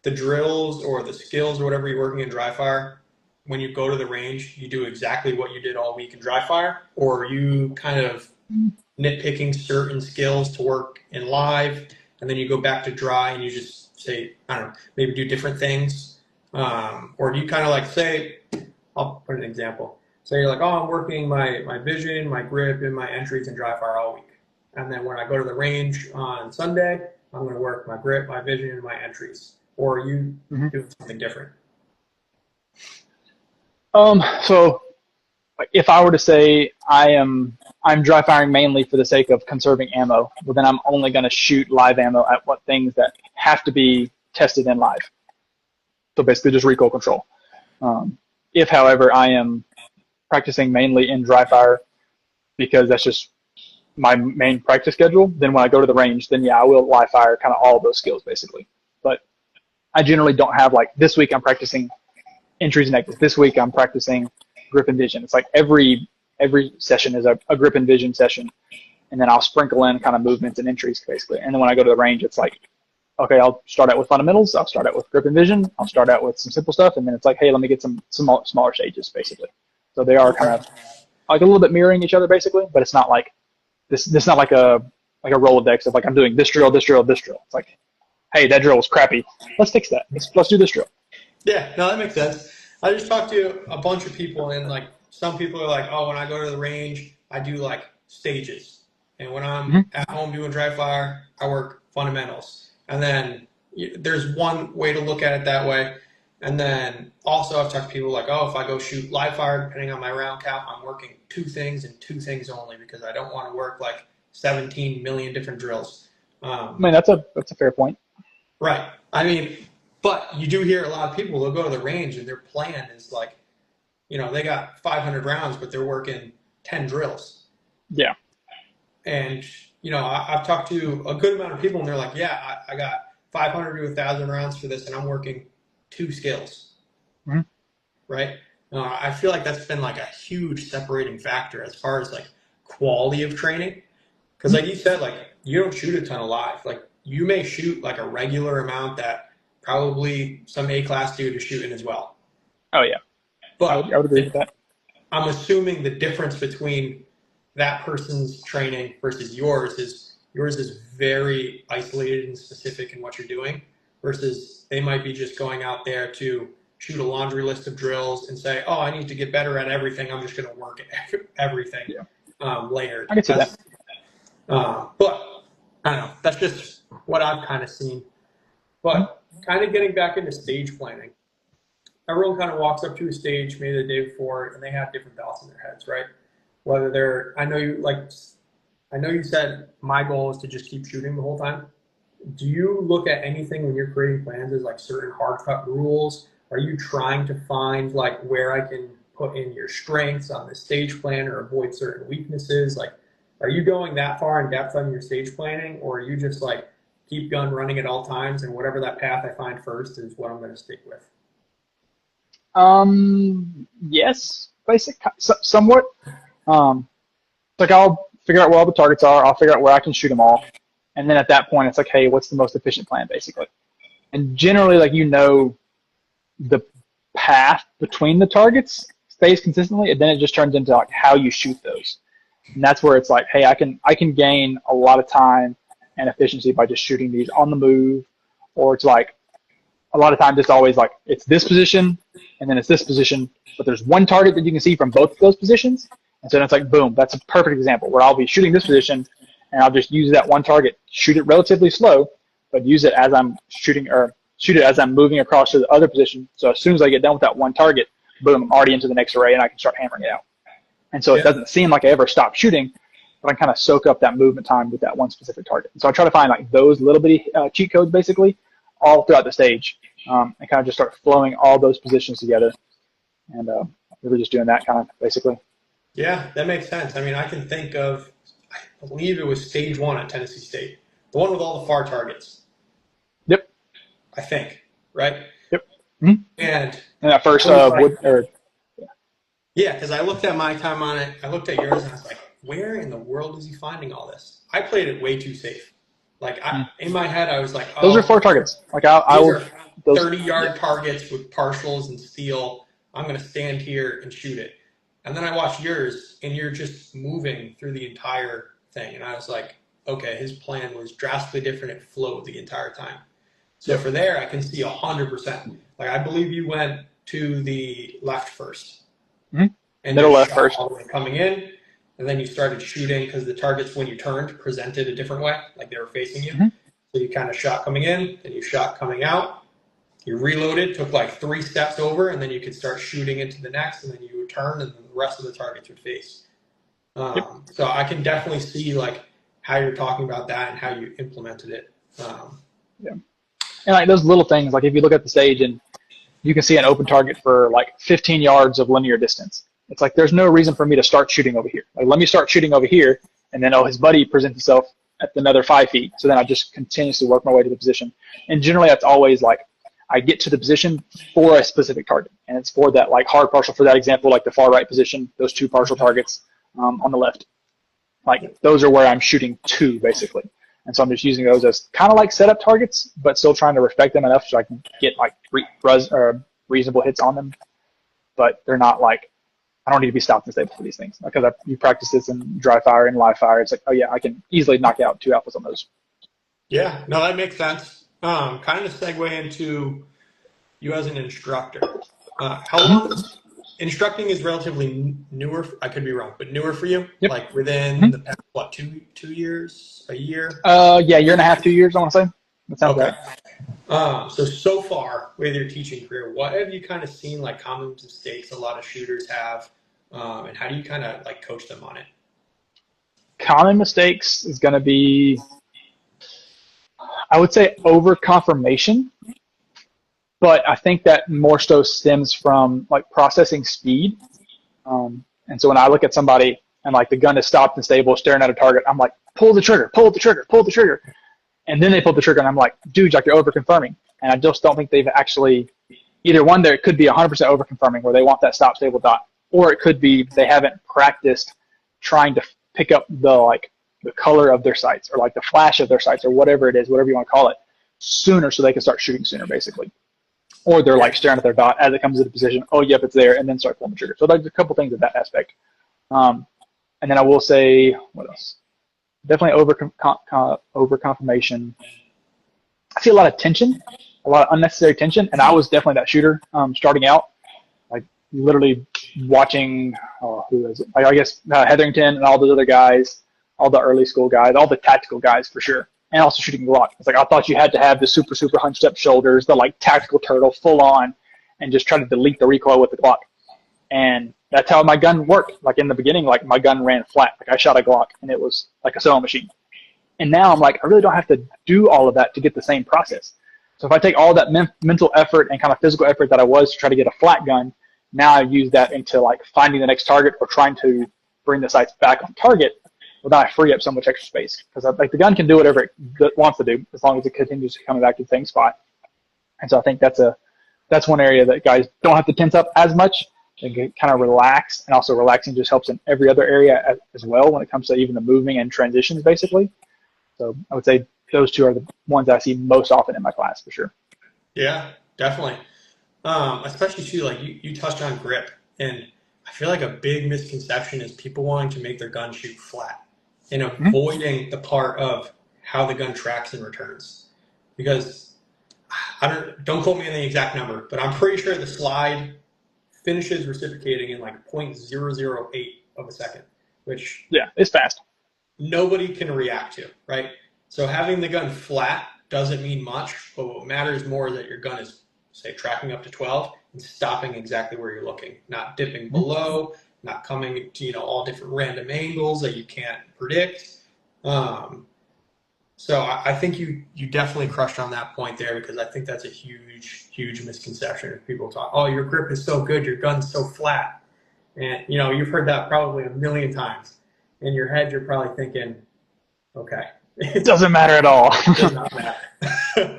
the drills or the skills or whatever you're working in dry fire, when you go to the range, you do exactly what you did all week in dry fire, or are you kind of nitpicking certain skills to work in live, and then you go back to dry and you just say, I don't know, maybe do different things? Or do you kind of like say, I'll put an example. Say you're like, oh, I'm working my vision, my grip, and my entries in dry fire all week. And then when I go to the range on Sunday, I'm going to work my grip, my vision, and my entries. Or are you doing something different? So if I were to say I'm dry firing mainly for the sake of conserving ammo, well then I'm only going to shoot live ammo at what things that have to be tested in live. So basically just recoil control. If, however, I am practicing mainly in dry fire because that's just my main practice schedule, then when I go to the range, then yeah, I will live fire kind of all of those skills basically. But I generally don't have like, this week I'm practicing entries and exits. This week I'm practicing grip and vision. It's like every session is a grip and vision session, and then I'll sprinkle in kind of movements and entries basically. And then when I go to the range, it's like, okay, I'll start out with fundamentals, I'll start out with grip and vision, I'll start out with some simple stuff, and then it's like, hey, let me get some smaller stages basically. So they are kind of like a little bit mirroring each other basically, but it's not like this is not like a Rolodex of like I'm doing this drill, this drill, this drill. It's like, hey, that drill was crappy. Let's fix that. Let's do this drill. Yeah, no, that makes sense. I just talked to a bunch of people, and like some people are like, oh, when I go to the range, I do like stages. And when I'm at home doing dry fire, I work fundamentals. And then there's one way to look at it that way. And then also I've talked to people like, oh, if I go shoot live fire, depending on my round count, I'm working two things and two things only because I don't want to work like 17 million different drills. I mean, that's a fair point. Right. I mean, but you do hear a lot of people, they'll go to the range and their plan is like, you know, they got 500 rounds, but they're working 10 drills. Yeah. And, you know, I've talked to a good amount of people and they're like, yeah, I got 500 to 1,000 rounds for this and I'm working 2 skills. Right? I feel like that's been like a huge separating factor as far as like quality of training. Because like you said, like you don't shoot a ton of live. Like you may shoot like a regular amount that probably some A-class dude is shooting as well. Oh, yeah. But I would agree with that. I'm assuming the difference between that person's training versus yours is very isolated and specific in what you're doing versus they might be just going out there to shoot a laundry list of drills and say, oh, I need to get better at everything. I'm just going to work at everything layered. I can see that. But I don't know. That's just what I've kind of seen. But kind of getting back into stage planning. Everyone kind of walks up to a stage maybe the day before and they have different thoughts in their heads, right? Whether they're, I know you said my goal is to just keep shooting the whole time. Do you look at anything when you're creating plans as like certain hard cut rules? Are you trying to find like where I can put in your strengths on the stage plan or avoid certain weaknesses? Like, are you going that far in depth on your stage planning, or are you just like keep gun running at all times and whatever that path I find first is what I'm going to stick with? Yes, somewhat. Like I'll figure out where all the targets are. I'll figure out where I can shoot them all. And then at that point, it's like, hey, what's the most efficient plan, basically? And generally, like, the path between the targets stays consistently, and then it just turns into like how you shoot those. And that's where it's like, hey, I can gain a lot of time and efficiency by just shooting these on the move, or it's like a lot of times it's always like it's this position and then it's this position, but there's one target that you can see from both of those positions. And so it's like, boom, that's a perfect example where I'll be shooting this position and I'll just use that one target, shoot it relatively slow, but use it as I'm shooting or shoot it as I'm moving across to the other position. So as soon as I get done with that one target, boom, I'm already into the next array and I can start hammering it out. And so it doesn't seem like I ever stop shooting, but I kind of soak up that movement time with that one specific target. And so I try to find like those little bitty cheat codes basically all throughout the stage, and kind of just start flowing all those positions together, and really just doing that kind of basically. Yeah, that makes sense. I mean, I can think of, I believe it was stage 1 at Tennessee State, the one with all the far targets. Yep. I think, right? Yep. Mm-hmm. And that first yeah, because I looked at my time on it, I looked at yours, and I was like, where in the world is he finding all this? I played it way too safe. Like in my head, I was like, oh, those are 4 targets. Like I will 30-yard targets with partials and steel. I'm going to stand here and shoot it. And then I watched yours, and you're just moving through the entire thing. And I was like, okay, his plan was drastically different. It flowed the entire time. So for there, I can see 100%. Like I believe you went to the left first. Mm-hmm. And middle left first. All the way coming in. And then you started shooting because the targets, when you turned, presented a different way, like they were facing you. Mm-hmm. So you kind of shot coming in, then you shot coming out. You reloaded, took like 3 steps over, and then you could start shooting into the next, and then you would turn, and then the rest of the targets would face. So I can definitely see like how you're talking about that and how you implemented it. And like those little things, like if you look at the stage and you can see an open target for like 15 yards of linear distance. It's like there's no reason for me to start shooting over here. Like let me start shooting over here, and then his buddy presents himself at another 5 feet. So then I just continuously work my way to the position. And generally that's always like I get to the position for a specific target, and it's for that like hard partial for that example, like the far right position, those 2 partial targets on the left. Like those are where I'm shooting to basically. And so I'm just using those as kind of like setup targets, but still trying to respect them enough so I can get like reasonable hits on them. But they're not like, I don't need to be stopped and stable for these things. Because you practice this in dry fire and live fire. It's like, oh yeah, I can easily knock out 2 alphas on those. Yeah, no, that makes sense. Kind of segue into you as an instructor. How long? Instructing is relatively newer. I could be wrong, but newer for you. Yep. Like within the past, what, two years, a year? Yeah, year and a half, 2 years. I want to say. That sounds right. So far with your teaching career, what have you kind of seen like common mistakes a lot of shooters have, and how do you kind of like coach them on it? Common mistakes is going to be, I would say, over confirmation. But I think that more so stems from like processing speed. And so when I look at somebody and like the gun is stopped and stable, staring at a target, I'm like, pull the trigger, pull the trigger, pull the trigger. And then they pull the trigger and I'm like, dude, like you're over confirming. And I just don't think they've actually, either one, there could be 100% over confirming where they want that stop stable dot, or it could be they haven't practiced trying to pick up the color of their sights or like the flash of their sights or whatever it is, whatever you want to call it, sooner so they can start shooting sooner basically. Or they're like staring at their dot as it comes into position. Oh, yep, it's there, and then start pulling the trigger. So there's a couple things in that aspect. And then I will say, what else? Definitely over confirmation. I see a lot of tension, a lot of unnecessary tension, and I was definitely that shooter starting out. Like literally watching, who is it? Like I guess Hetherington and all those other guys, all the early school guys, all the tactical guys for sure. And also shooting Glock. It's like I thought you had to have the super hunched up shoulders, the like tactical turtle full on, and just try to delete the recoil with the Glock. And that's how my gun worked. Like in the beginning, like my gun ran flat. Like I shot a Glock and it was like a sewing machine. And now I'm like, I really don't have to do all of that to get the same process. So if I take all that mental effort and kind of physical effort that I was to try to get a flat gun, now I use that into like finding the next target or trying to bring the sights back on target. Without I free up so much extra space, because like the gun can do whatever it wants to do as long as it continues to come back to the same spot. And so I think that's one area that guys don't have to tense up as much. They can kind of relax, and also relaxing just helps in every other area as well when it comes to even the moving and transitions basically. So I would say those 2 are the ones I see most often in my class for sure. Yeah, definitely. Especially too, like you touched on grip, and I feel like a big misconception is people wanting to make their gun shoot flat and Mhm. avoiding the part of how the gun tracks and returns. Because don't quote me on the exact number, but I'm pretty sure the slide finishes reciprocating in like 0.008 of a second, which Yeah, it's fast. nobody can react to, right? So having the gun flat doesn't mean much, but what matters more is that your gun is, say, tracking up to 12 and stopping exactly where you're looking, not dipping Mhm. below, not coming to, all different random angles that you can't predict. Um, so I think you definitely crushed on that point there, because I think that's a huge misconception. If people talk, oh, your grip is so good, your gun's so flat, and you've heard that probably a million times. In your head, you're probably thinking, okay, it Doesn't matter at all. does not matter,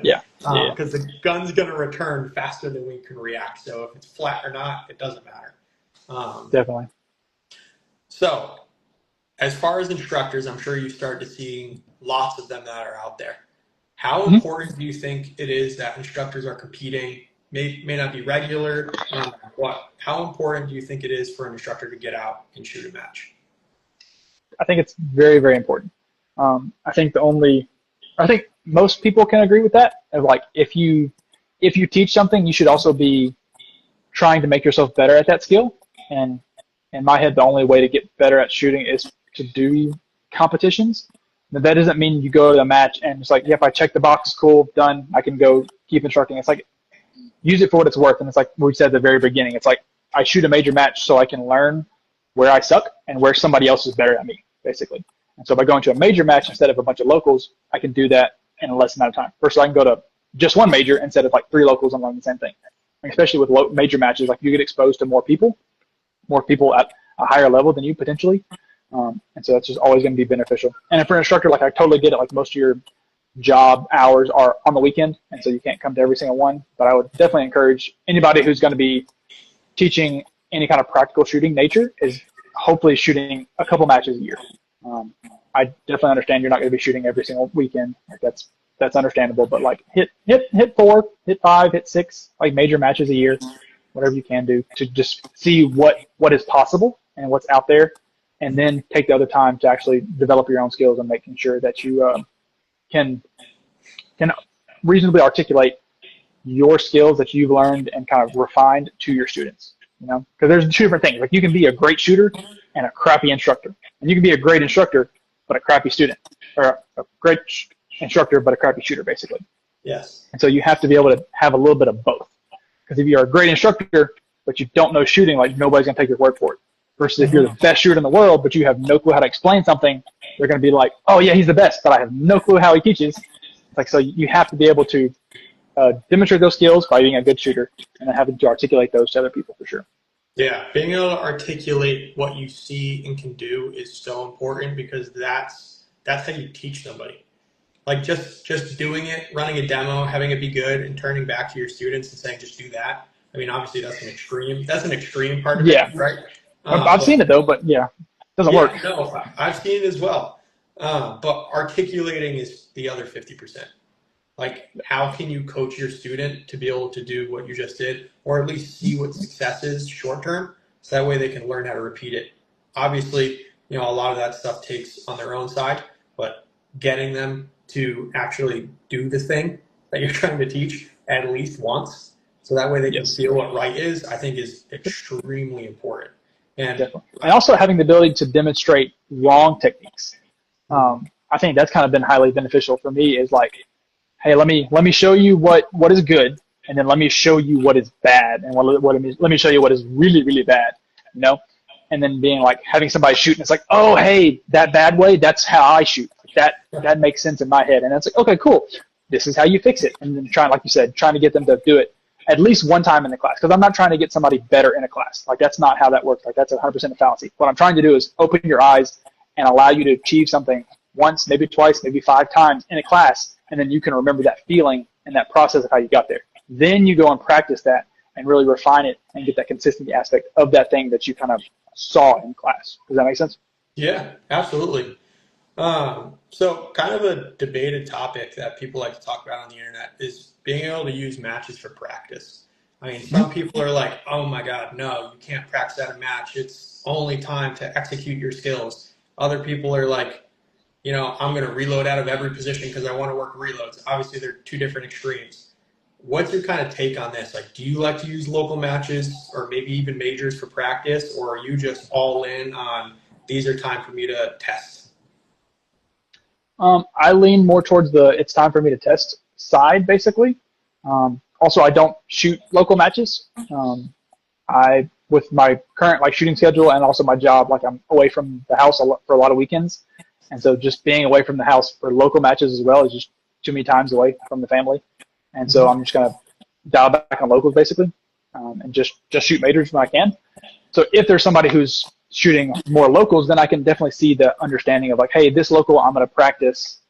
Yeah. Yeah. because the gun's going to return faster than we can react. So if it's flat or not, it doesn't matter. Um, Definitely. so as far as instructors, I'm sure you started seeing lots of them that are out there. How Mhm. important do you think it is that instructors are competing? May not be regular. How important do you think it is for an instructor to get out and shoot a match? I think it's very, very important. I think most people can agree with that. Of like, if you teach something, you should also be trying to make yourself better at that skill. And in my head, the only way to get better at shooting is to do competitions. But that doesn't mean you go to a match and it's like, yep, I checked the box, cool, done. I can go keep instructing. It's like, use it for what it's worth. And it's like we said at the very beginning, it's like I shoot a major match so I can learn where I suck and where somebody else is better than me, basically. And so by going to a major match instead of a bunch of locals, I can do that in a less amount of time. First, I can go to just one major instead of like 3 locals and learn the same thing. And especially with major matches, like you get exposed to more people at a higher level than you potentially. And so that's just always going to be beneficial. And for an instructor, like I totally get it. Like most of your job hours are on the weekend, and so you can't come to every single one. But I would definitely encourage anybody who's going to be teaching any kind of practical shooting nature is hopefully shooting a couple matches a year. Um, I definitely understand you're not going to be shooting every single weekend. Like that's understandable. But like hit 4, hit 5, hit 6, like major matches a year, whatever you can do to just see what is possible and what's out there, and then take the other time to actually develop your own skills and making sure that you can reasonably articulate your skills that you've learned and kind of refined to your students. Because there's 2 different things. Like you can be a great shooter and a crappy instructor, and you can be a great instructor but a crappy student, or a great instructor but a crappy shooter, basically. Yes. And so you have to be able to have a little bit of both. Because if you're a great instructor but you don't know shooting, like nobody's gonna take your word for it. Versus if you're the best shooter in the world but you have no clue how to explain something, they're gonna be like, oh yeah, he's the best, but I have no clue how he teaches. It's like, so you have to be able to demonstrate those skills by being a good shooter, and then having to articulate those to other people for sure. Yeah, being able to articulate what you see and can do is so important, because that's how you teach somebody. Like just doing it, running a demo, having it be good, and turning back to your students and saying just do that. I mean, obviously that's an extreme. That's an extreme part of it, Yeah, right? I've But seen it though, but yeah, it doesn't work. yeah, no, I've seen it as well. But articulating is the other 50%. Like, how can you coach your student to be able to do what you just did, or at least see what success is short term, so that way they can learn how to repeat it? Obviously, a lot of that stuff takes on their own side, but getting them to actually do the thing that you're trying to teach at least once, so that way they can Yes, feel what right is, I think is extremely important. And definitely. And also having the ability to demonstrate wrong techniques. I think that's kind of been highly beneficial for me. Is like, hey, let me show you what is good, and then let me show you what is bad, and let me show you what is really, really bad, and then being like having somebody shoot, and it's like, oh, hey, that bad way, that's how I shoot. That makes sense in my head, and it's like, okay, cool, this is how you fix it, and then like you said, trying to get them to do it at least one time in the class, because I'm not trying to get somebody better in a class. Like that's not how that works. Like that's 100% a fallacy. What I'm trying to do is open your eyes and allow you to achieve something once, maybe twice, maybe 5 times in a class, and then you can remember that feeling and that process of how you got there. Then you go and practice that and really refine it and get that consistency aspect of that thing that you kind of saw in class. Does that make sense? yeah, absolutely. So kind of a debated topic that people like to talk about on the internet is being able to use matches for practice. I mean, some people are like, oh my God, no, you can't practice at a match. It's only time to execute your skills. Other people are like, I'm going to reload out of every position because I want to work reloads. Obviously, they're two different extremes. What's your kind of take on this? Like, do you like to use local matches or maybe even majors for practice, or are you just all in on these are time for me to test? I lean more towards the it's time for me to test side, basically. Also, I don't shoot local matches. With my current like shooting schedule and also my job, like I'm away from the house for a lot of weekends, and so just being away from the house for local matches as well is just too many times away from the family, and so I'm just gonna dial back on locals basically, and just shoot majors when I can. So if there's somebody who's shooting more locals, then I can definitely see the understanding of like, hey, this local I'm gonna practice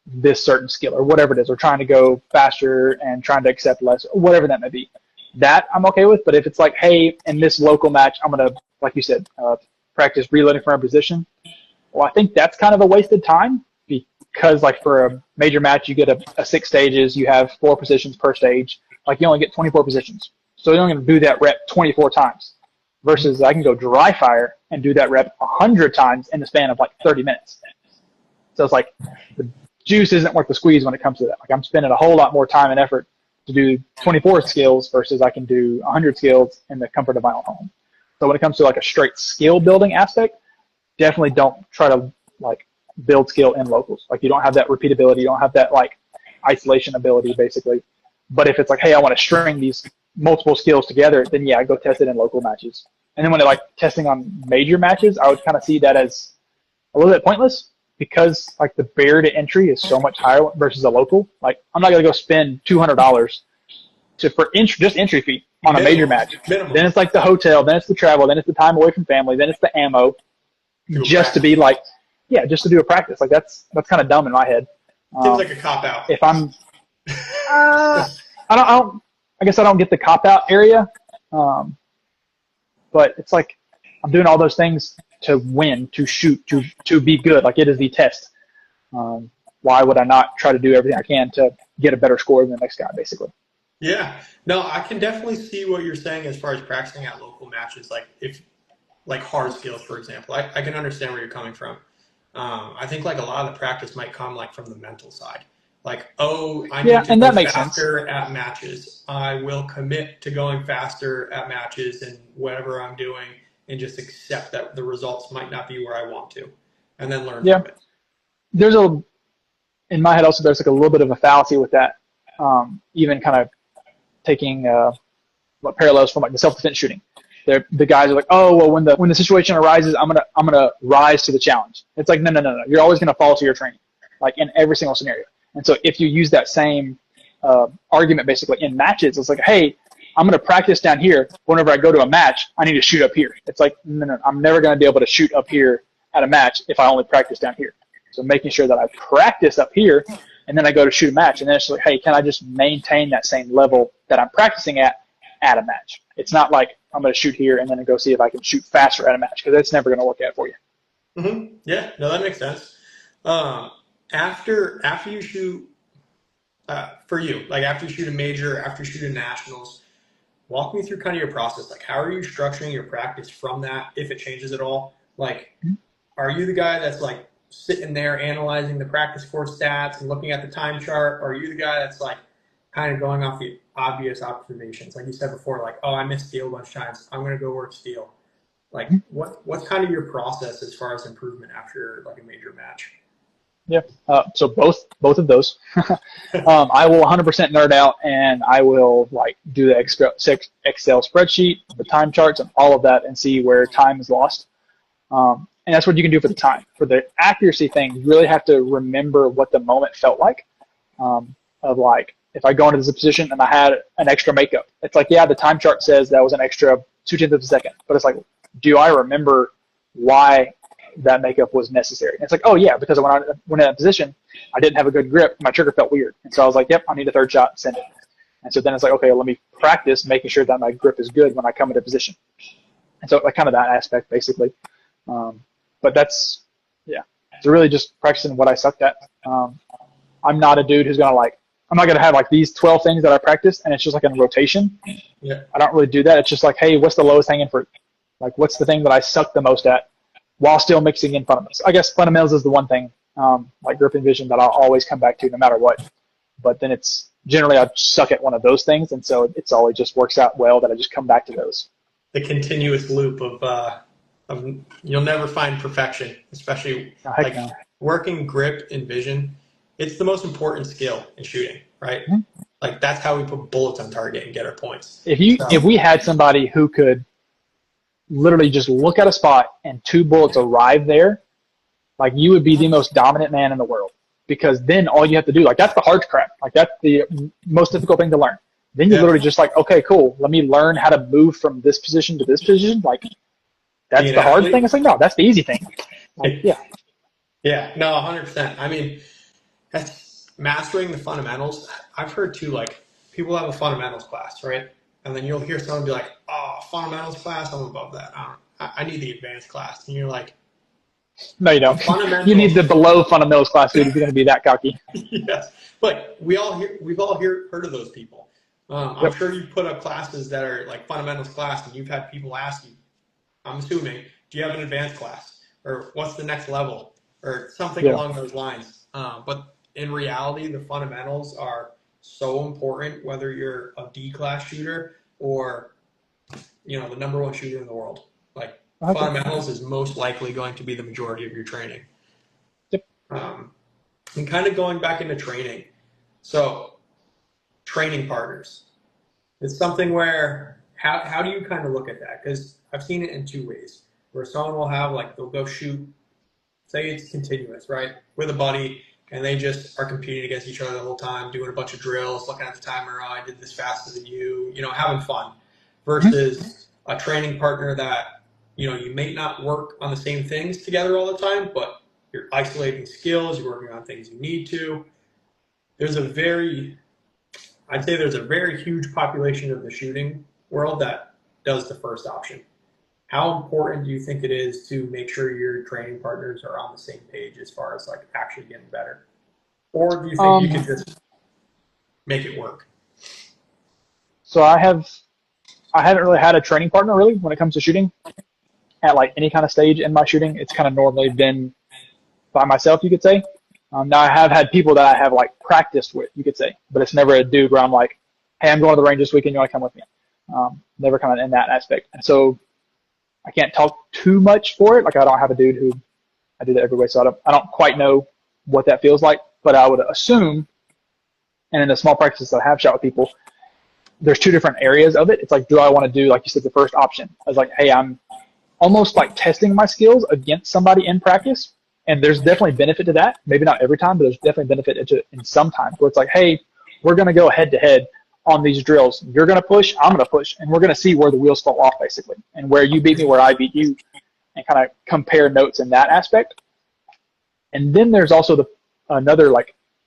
this certain skill or whatever it is, or trying to go faster and trying to accept less, or whatever that may be. That I'm okay with. But if it's like, hey, in this local match, I'm going to, like you said, practice reloading from a position, well, I think that's kind of a wasted time because like for a major match, you get a 6 stages, you have 4 positions per stage. Like you only get 24 positions. So you're only going to do that rep 24 times versus I can go dry fire and do that rep 100 times in the span of like 30 minutes. So it's like the juice isn't worth the squeeze when it comes to that. Like I'm spending a whole lot more time and effort to do 24 skills versus I can do 100 skills in the comfort of my own home. So when it comes to like a straight skill building aspect, definitely don't try to like build skill in locals. Like you don't have that repeatability, you don't have that like isolation ability basically. But if it's like, hey, I want to string these multiple skills together, then yeah, I go test it in local matches. And then when they're like testing on major matches, I would kind of see that as a little bit pointless because like the barrier to entry is so much higher versus a local. Like I'm not gonna go spend $200 for just entry fee on a major match. Minimum. Then it's like the hotel, then it's the travel, then it's the time away from family, then it's the ammo, just to be like, yeah, just to do a practice. Like that's kind of dumb in my head. Seems like a cop out. If I'm, I guess I don't get the cop out area, but it's like I'm doing all those things to win, to shoot, to be good. Like it is the test. Why would I not try to do everything I can to get a better score than the next guy, basically? Yeah, no, I can definitely see what you're saying as far as practicing at local matches, like hard skills, for example. I can understand where you're coming from. I think like a lot of the practice might come like from the mental side. Like, oh, I need to go faster at matches. I will commit to going faster at matches and whatever I'm doing and just accept that the results might not be where I want to and then learn from it. There's in my head also, there's like a little bit of a fallacy with that. Even kind of taking parallels from like the self-defense shooting. The guys are like, oh, well, when the situation arises, I'm gonna rise to the challenge. It's like, no. You're always gonna fall to your training, like in every single scenario. And so if you use that same argument basically in matches, it's like, hey, I'm gonna practice down here. Whenever I go to a match, I need to shoot up here. It's like, no, I'm never gonna be able to shoot up here at a match if I only practice down here. So making sure that I practice up here, and then I go to shoot a match, and then it's like, hey, can I just maintain that same level that I'm practicing at a match? It's not like I'm going to shoot here and then go see if I can shoot faster at a match, because that's never going to work out for you. Mm-hmm. Yeah, no, that makes sense. After you shoot, for you, like after you shoot a major, after you shoot a nationals, walk me through kind of your process. Like, how are you structuring your practice from that, if it changes at all? Like, are you the guy that's like sitting there analyzing the practice course stats and looking at the time chart, or are you the guy that's like kind of going off the obvious observations, like you said before, like, oh, I missed steel a bunch of times, I'm going to go work steel? Like, what's kind of your process as far as improvement after like a major match? Yeah, so both of those. I will 100% nerd out, and I will like do the Excel spreadsheet, the time charts, and all of that, and see where time is lost. And that's what you can do for the time. For the accuracy thing, you really have to remember what the moment felt like. Of like, if I go into this position and I had an extra makeup, it's like, yeah, the time chart says that was an extra 0.2 of a second. But it's like, do I remember why that makeup was necessary? And it's like, oh yeah, because when I went in that position, I didn't have a good grip. My trigger felt weird. And so I was like, yep, I need a third shot, send it. And so then it's like, okay, let me practice making sure that my grip is good when I come into position. And so like kind of that aspect, basically. But that's, yeah, it's really just practicing what I sucked at. I'm not a dude who's going to like I'm not going to have like these 12 things that I practice and it's just like in rotation. Yeah. I don't really do that. It's just like, hey, what's the lowest hanging fruit? Like, what's the thing that I suck the most at while still mixing in fundamentals? I guess fundamentals is the one thing, like grip and vision, that I'll always come back to no matter what. But then it's generally I suck at one of those things, and so it's always just works out well that I just come back to those. The continuous loop of you'll never find perfection, especially Oh, heck like no. working grip and vision. It's the most important skill in shooting, right? Mhm. Like that's how we put bullets on target and get our points. If we had somebody who could literally just look at a spot and 2 bullets arrive there, like you would be the most dominant man in the world, because then all you have to do, like that's the hard crap, like that's the most difficult thing to learn. Then you literally just like, okay, cool, let me learn how to move from this position to this position. Like that's the hard thing. It's like, no, that's the easy thing. Like, yeah. Yeah, no, 100%. I mean, that's mastering the fundamentals. I've heard too, like people have a fundamentals class, right? And then you'll hear someone be like, "Oh, fundamentals class, I'm above that. I need the advanced class." And you're like, No, you don't. You need the below fundamentals class, dude, if you're going to be that cocky. Yes, but we've all heard of those people. I'm sure you put up classes that are like fundamentals class, and you've had people ask you, I'm assuming, do you have an advanced class, or what's the next level, or something along those lines. But in reality, the fundamentals are so important, whether you're a D class shooter or the #1 shooter in the world. Like fundamentals is most likely going to be the majority of your training. Yep. And kind of going back into training. So training partners. It's something where how do you kind of look at that? Because I've seen it in 2 ways. Where someone will have they'll go shoot, say it's continuous, right? With a buddy, and they just are competing against each other the whole time, doing a bunch of drills, looking at the timer, I did this faster than you, having fun. Versus a training partner that, you may not work on the same things together all the time, but you're isolating skills, you're working on things you need to. I'd say there's a very huge population of the shooting world that does the first option. How important do you think it is to make sure your training partners are on the same page as far as actually getting better? Or do you think you can just make it work? So I haven't really had a training partner really when it comes to shooting at any kind of stage in my shooting. It's kind of normally been by myself, you could say. Now I have had people that I have practiced with, you could say, but it's never a dude where I'm like, hey, I'm going to the range this weekend, you want to come with me? Never kind of in that aspect. And so I can't talk too much for it. I don't have a dude who I do that every way, so I don't quite know what that feels like, but I would assume, and in the small practices that I have shot with people, there's 2 different areas of it. It's like, do I want to do, like you said, the first option? I was like, hey, I'm almost testing my skills against somebody in practice, and there's definitely benefit to that. Maybe not every time, but there's definitely benefit to it in some times where it's like, hey, we're going to go head-to-head on these drills. You're going to push, I'm going to push, and we're going to see where the wheels fall off, basically, and where you beat me, where I beat you, and kind of compare notes in that aspect. And then there's also another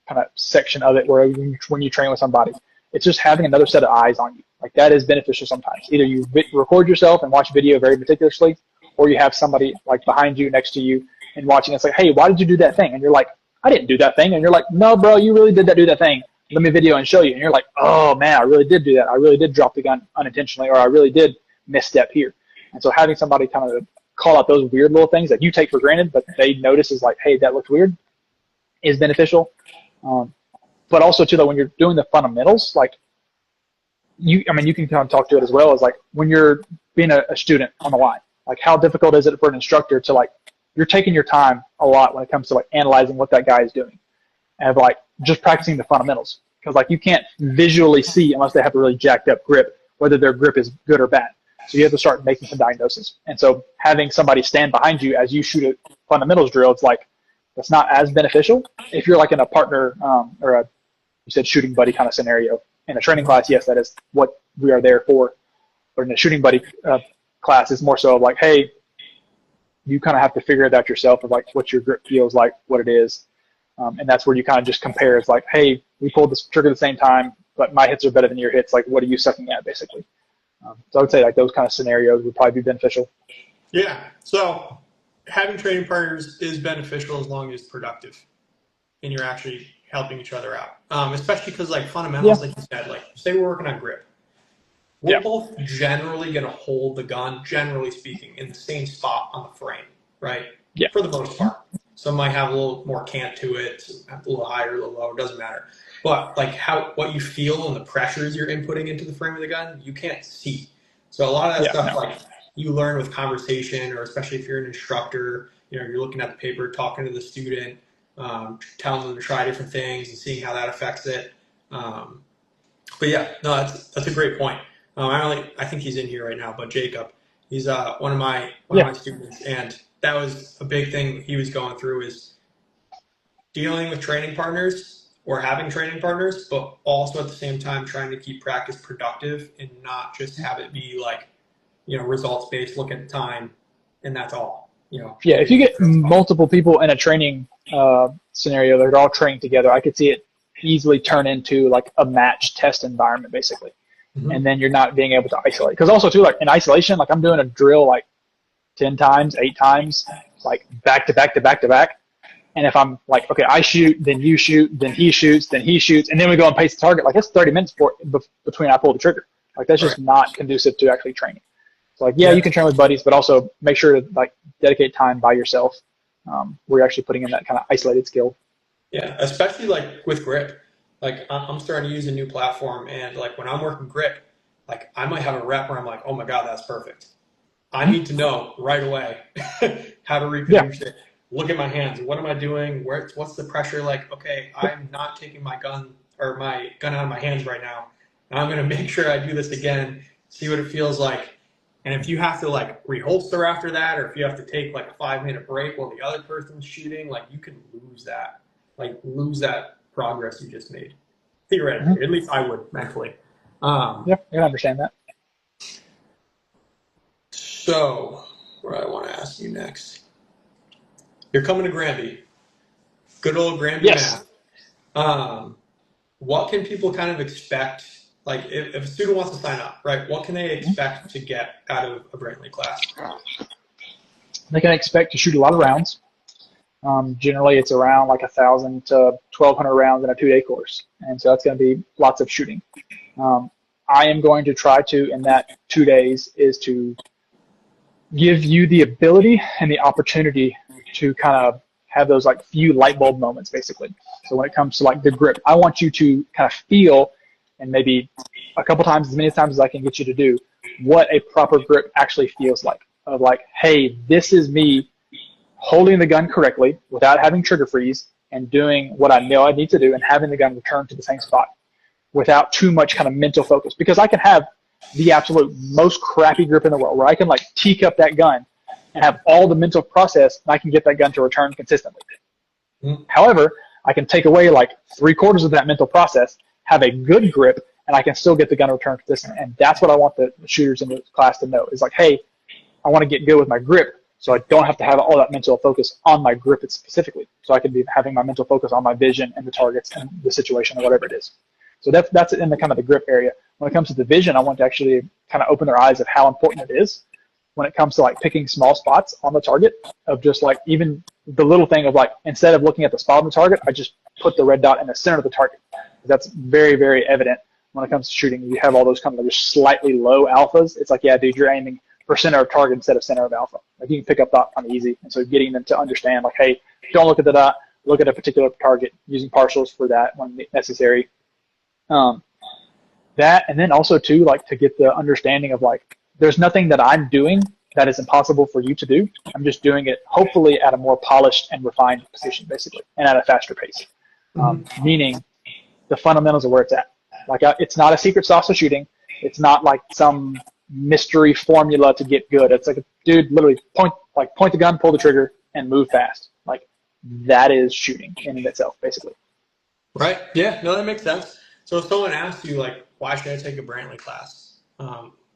kind of section of it where when you train with somebody, it's just having another set of eyes on you. That is beneficial sometimes. Either you record yourself and watch video very meticulously, or you have somebody behind you, next to you, and watching. It's like, hey, why did you do that thing? And you're like, I didn't do that thing. And you're like, no, bro, you really did do that thing. Let me video and show you. And you're like, oh, man, I really did do that. I really did drop the gun unintentionally, or I really did misstep here. And so having somebody kind of call out those weird little things that you take for granted, but they notice is like, hey, that looked weird, is beneficial. But also, too, when you're doing the fundamentals, you can kind of talk to it as well as when you're being a student on the line, how difficult is it for an instructor to you're taking your time a lot when it comes to analyzing what that guy is doing and just practicing the fundamentals, because you can't visually see unless they have a really jacked up grip whether their grip is good or bad. So you have to start making some diagnosis. And so having somebody stand behind you as you shoot a fundamentals drill, it's that's not as beneficial. If you're in a partner or you said shooting buddy kind of scenario in a training class, yes, that is what we are there for. But in a shooting buddy class, it's more so of hey, you kind of have to figure it out yourself of what your grip feels like, what it is. And that's where you kind of just compare. It's hey, we pulled this trigger at the same time, but my hits are better than your hits. What are you sucking at, basically? So I would say those kind of scenarios would probably be beneficial. Yeah. So having training partners is beneficial as long as it's productive and you're actually helping each other out. Especially because like fundamentals, like you said, like say we're working on grip. We're both generally going to hold the gun, generally speaking, in the same spot on the frame, right? Yeah. For the most part. Some might have a little more cant to it, some a little higher, a little lower, doesn't matter. But like what you feel and the pressures you're inputting into the frame of the gun, you can't see. So a lot of that stuff, like you learn with conversation, or especially if you're an instructor, you know, you're looking at the paper, talking to the student, telling them to try different things and seeing how that affects it. But yeah, no, that's a great point. I think he's in here right now, but Jacob, he's one of my students, and that was a big thing he was going through, is dealing with training partners or having training partners, but also at the same time trying to keep practice productive and not just have it be like, you know, results based, look at the time, and that's all. You know. Yeah, if you get multiple people in a training scenario, they're all trained together, I could see it easily turn into like a match test environment, basically. And then you're not being able to isolate. Because also too, like in isolation, like I'm doing a drill like 10 times, 8 times, like back to back to back to back. And if I'm like, okay, I shoot, then you shoot, then he shoots, and then we go and pace the target, like that's 30 minutes between I pull the trigger. Like that's just not conducive to actually training. So like, you can train with buddies, but also make sure to like dedicate time by yourself where you're actually putting in that kind of isolated skill. Yeah, especially like with grip. Like I'm starting to use a new platform, and like when I'm working grip, like I might have a rep where I'm like, oh my God, that's perfect. I need to know right away how to reproduce it. Look at my hands. What am I doing? What's the pressure like? Okay, I'm not taking my gun out of my hands right now. And I'm going to make sure I do this again, see what it feels like. And if you have to like reholster after that, or if you have to take like a 5-minute break while the other person's shooting, like you can lose that progress you just made. Theoretically, at least I would mentally. I understand that. So, what do I want to ask you next? You're coming to Granby. Good old Granby, Math. What can people kind of expect? Like, if a student wants to sign up, right? What can they expect to get out of a Brantley class? They can expect to shoot a lot of rounds. Generally, it's around like 1,000 to 1,200 rounds in a 2-day course, and so that's going to be lots of shooting. I am going to try to, in that 2 days, is to give you the ability and the opportunity to kind of have those like few light bulb moments, basically. So when it comes to like the grip, I want you to kind of feel, and maybe a couple times, as many times as I can get you to do, what a proper grip actually feels like. Of like, hey, this is me holding the gun correctly without having trigger freeze and doing what I know I need to do and having the gun return to the same spot without too much kind of mental focus. Because I can have the absolute most crappy grip in the world where I can like teacup that gun and have all the mental process, and I can get that gun to return consistently. However, I can take away like 3/4 of that mental process, have a good grip, and I can still get the gun to return consistently. And that's what I want the shooters in the class to know, is like, hey, I want to get good with my grip, so I don't have to have all that mental focus on my grip specifically. So I can be having my mental focus on my vision and the targets and the situation or whatever it is. So that's in the kind of the grip area. When it comes to the vision, I want to actually kind of open their eyes of how important it is when it comes to like picking small spots on the target, of just like even the little thing of like, instead of looking at the spot on the target, I just put the red dot in the center of the target. That's very, very evident when it comes to shooting. You have all those kind of just slightly low alphas. It's like, yeah, dude, you're aiming for center of target instead of center of alpha. Like you can pick up that on easy. And so getting them to understand like, hey, don't look at the dot, look at a particular target, using partials for that when necessary. That, and then also too, like to get the understanding of like, there's nothing that I'm doing that is impossible for you to do. I'm just doing it hopefully at a more polished and refined position, basically, and at a faster pace. Meaning the fundamentals of where it's at. Like it's not a secret sauce of shooting. It's not like some mystery formula to get good. It's like, dude, literally point the gun, pull the trigger, and move fast. Like that is shooting in and itself, basically. Right. Yeah. No, that makes sense. So if someone asks you like, why should I take a Brantley class?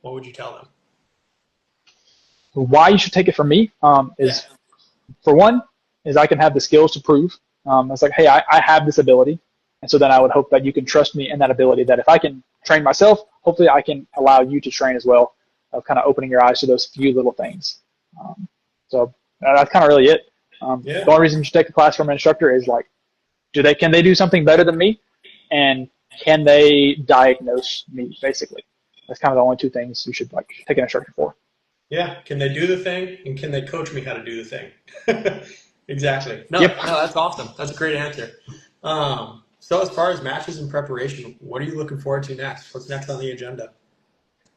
What would you tell them? Why you should take it from me is, for one, is I can have the skills to prove. It's like, hey, I have this ability. And so then I would hope that you can trust me in that ability, that if I can train myself, hopefully I can allow you to train as well, of kind of opening your eyes to those few little things. So that's kind of really it. The only reason you should take a class from an instructor is like, can they do something better than me, and can they diagnose me? Basically, that's kind of the only two things you should like take an instructor for. Yeah, can they do the thing, and can they coach me how to do the thing? Exactly. No, Yep. no, that's awesome. That's a great answer. So as far as matches and preparation, what are you looking forward to next? What's next on the agenda?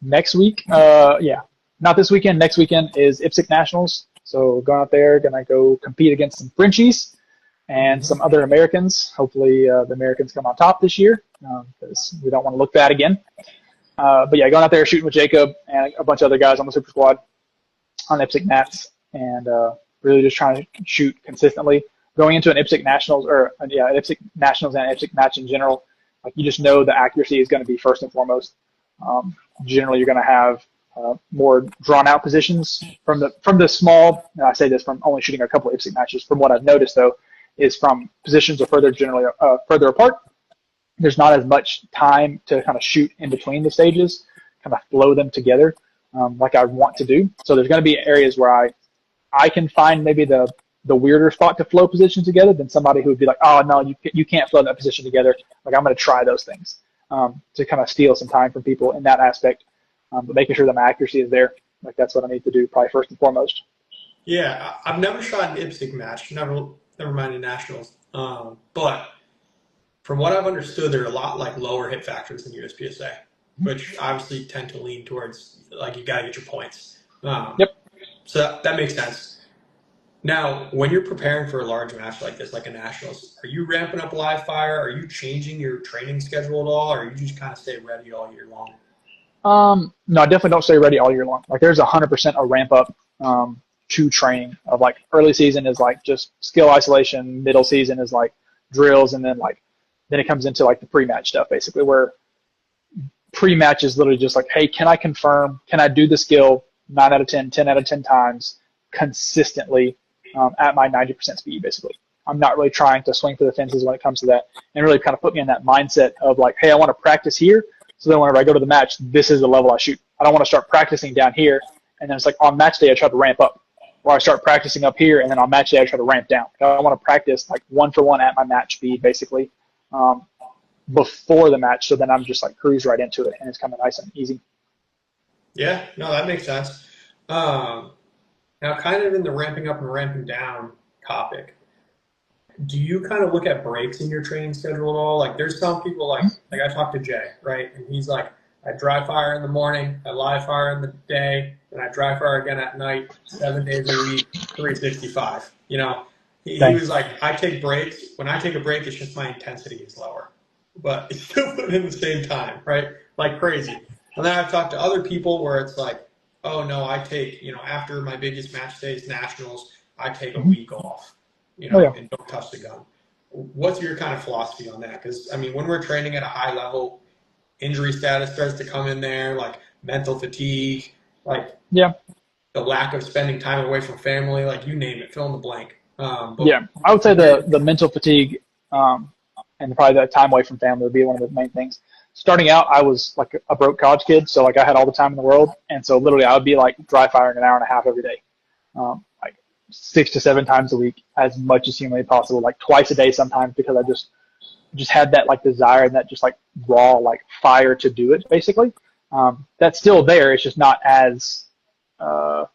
Next week, not this weekend. Next weekend is IPSC Nationals. So going out there, gonna go compete against some Frenchies and some other Americans. Hopefully the Americans come on top this year because we don't want to look bad again. But yeah, going out there shooting with Jacob and a bunch of other guys on the Super Squad on IPSC Nats, and really just trying to shoot consistently. Going into an IPSC Nationals, IPSC Nationals and IPSC match in general, like you just know the accuracy is going to be first and foremost. Generally, you're going to have more drawn out positions from the small. And I say this from only shooting a couple of IPSC matches. From what I've noticed, though, is from positions are further apart. There's not as much time to kind of shoot in between the stages, kind of flow them together like I want to do. So there's going to be areas where I can find maybe the weirder spot to flow positions together than somebody who would be like, oh, no, you can't flow that position together. Like, I'm going to try those things to kind of steal some time from people in that aspect, but making sure that my accuracy is there. Like, that's what I need to do probably first and foremost. Yeah, I've never shot an IPSC match, never mind a nationals. But from what I've understood, there are a lot like lower hit factors than USPSA, which obviously tend to lean towards like you got to get your points. Yep. So that makes sense. Now, when you're preparing for a large match like this, like a nationals, are you ramping up live fire? Are you changing your training schedule at all, or are you just kind of stay ready all year long? No, I definitely don't stay ready all year long. Like, there's 100% a ramp up to training of like early season is like just skill isolation, middle season is like drills, and then it comes into like the pre-match stuff basically, where pre-match is literally just like, hey, can I confirm? Can I do the skill 9 out of 10, 10 out of 10 times consistently at my 90% speed, basically. I'm not really trying to swing for the fences when it comes to that, and really kind of put me in that mindset of like, hey, I want to practice here, so then whenever I go to the match, this is the level I shoot. I don't want to start practicing down here, and then it's like on match day I try to ramp up, or I start practicing up here, and then on match day I try to ramp down. I want to practice like 1-for-1 at my match speed, basically, before the match, so then I'm just like cruise right into it, and it's kind of nice and easy. Yeah, no, that makes sense. Now, kind of in the ramping up and ramping down topic, do you kind of look at breaks in your training schedule at all? Like, there's some people like I talked to Jay, right? And he's like, I dry fire in the morning, I live fire in the day, and I dry fire again at night, 7 days a week, 365. You know, he was like, I take breaks. When I take a break, it's just my intensity is lower, but it's still put in the same time, right? Like crazy. And then I've talked to other people where it's like, oh no, I take, after my biggest match day is nationals, I take a week off, and don't touch the gun. What's your kind of philosophy on that? Because, I mean, when we're training at a high level, injury status starts to come in there, like mental fatigue, like the lack of spending time away from family, like you name it, fill in the blank. I would say the mental fatigue and probably the time away from family would be one of the main things. Starting out, I was like a broke college kid, so like I had all the time in the world, and so literally I would be like dry firing an hour and a half every day, like 6 to 7 times a week, as much as humanly possible, like twice a day sometimes, because I just had that like desire and that just like raw like fire to do it, basically. That's still there. It's just not as not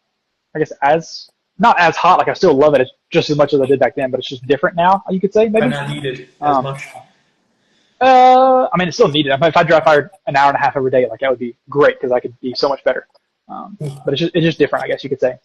as hot. Like I still love it just as much as I did back then, but it's just different now, you could say, maybe. I'm not needed as much. I mean, it's still needed. If I dry fired an hour and a half every day, like that would be great because I could be so much better. But it's just different, I guess you could say.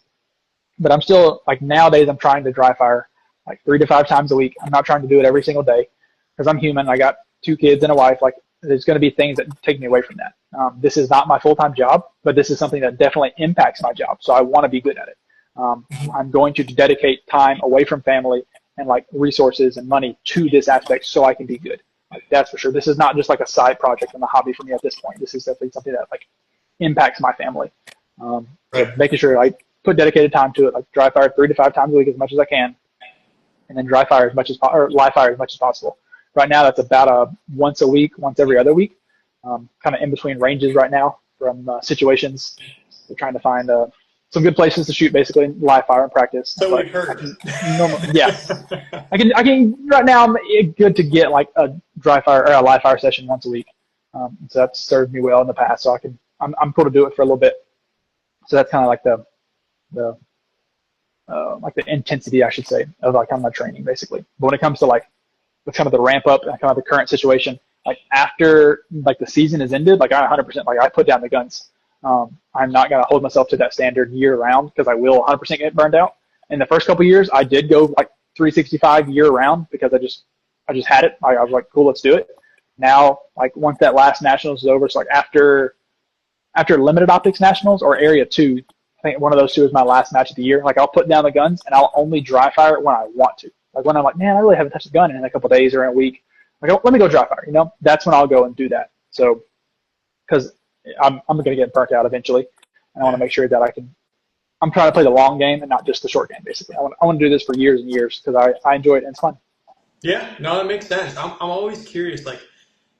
But I'm still like nowadays I'm trying to dry fire like 3 to 5 times a week. I'm not trying to do it every single day because I'm human. I got 2 kids and a wife. Like there's going to be things that take me away from that. This is not my full-time job, but this is something that definitely impacts my job. So I want to be good at it. I'm going to dedicate time away from family and like resources and money to this aspect so I can be good. Like, that's for sure. This is not just like a side project and a hobby for me at this point. This is definitely something that like impacts my family. So making sure I put dedicated time to it, like dry fire 3 to 5 times a week as much as I can, and then dry fire as much as or live fire as much as possible. Right now, that's about a once a week, once every other week, kind of in between ranges right now from situations. We're trying to find some good places to shoot, basically live fire and practice. So But we've heard. yes, I can right now. I'm good to get like a dry fire or a live fire session once a week. So that's served me well in the past. So I'm cool to do it for a little bit. So that's kind of like the like the intensity, I should say, of like kind of my training basically. But when it comes to like the kind of the ramp up and kind of the current situation, like after like the season is ended, like I 100% like I put down the guns. I'm not gonna hold myself to that standard year round because I will 100% get burned out. In the first couple of years, I did go like 365 year round because I just had it. I was like, cool, let's do it. Now, like once that last nationals is over, so like after limited optics nationals or area 2, I think one of those 2 is my last match of the year. Like I'll put down the guns and I'll only dry fire it when I want to. Like when I'm like, man, I really haven't touched a gun in a couple of days or in a week. Like, oh, let me go dry fire. That's when I'll go and do that. So, because I'm going to get burnt out eventually, and I want to make sure that I'm trying to play the long game and not just the short game. Basically, I want to do this for years and years because I enjoy it and it's fun. Yeah, no, that makes sense. I'm always curious, like,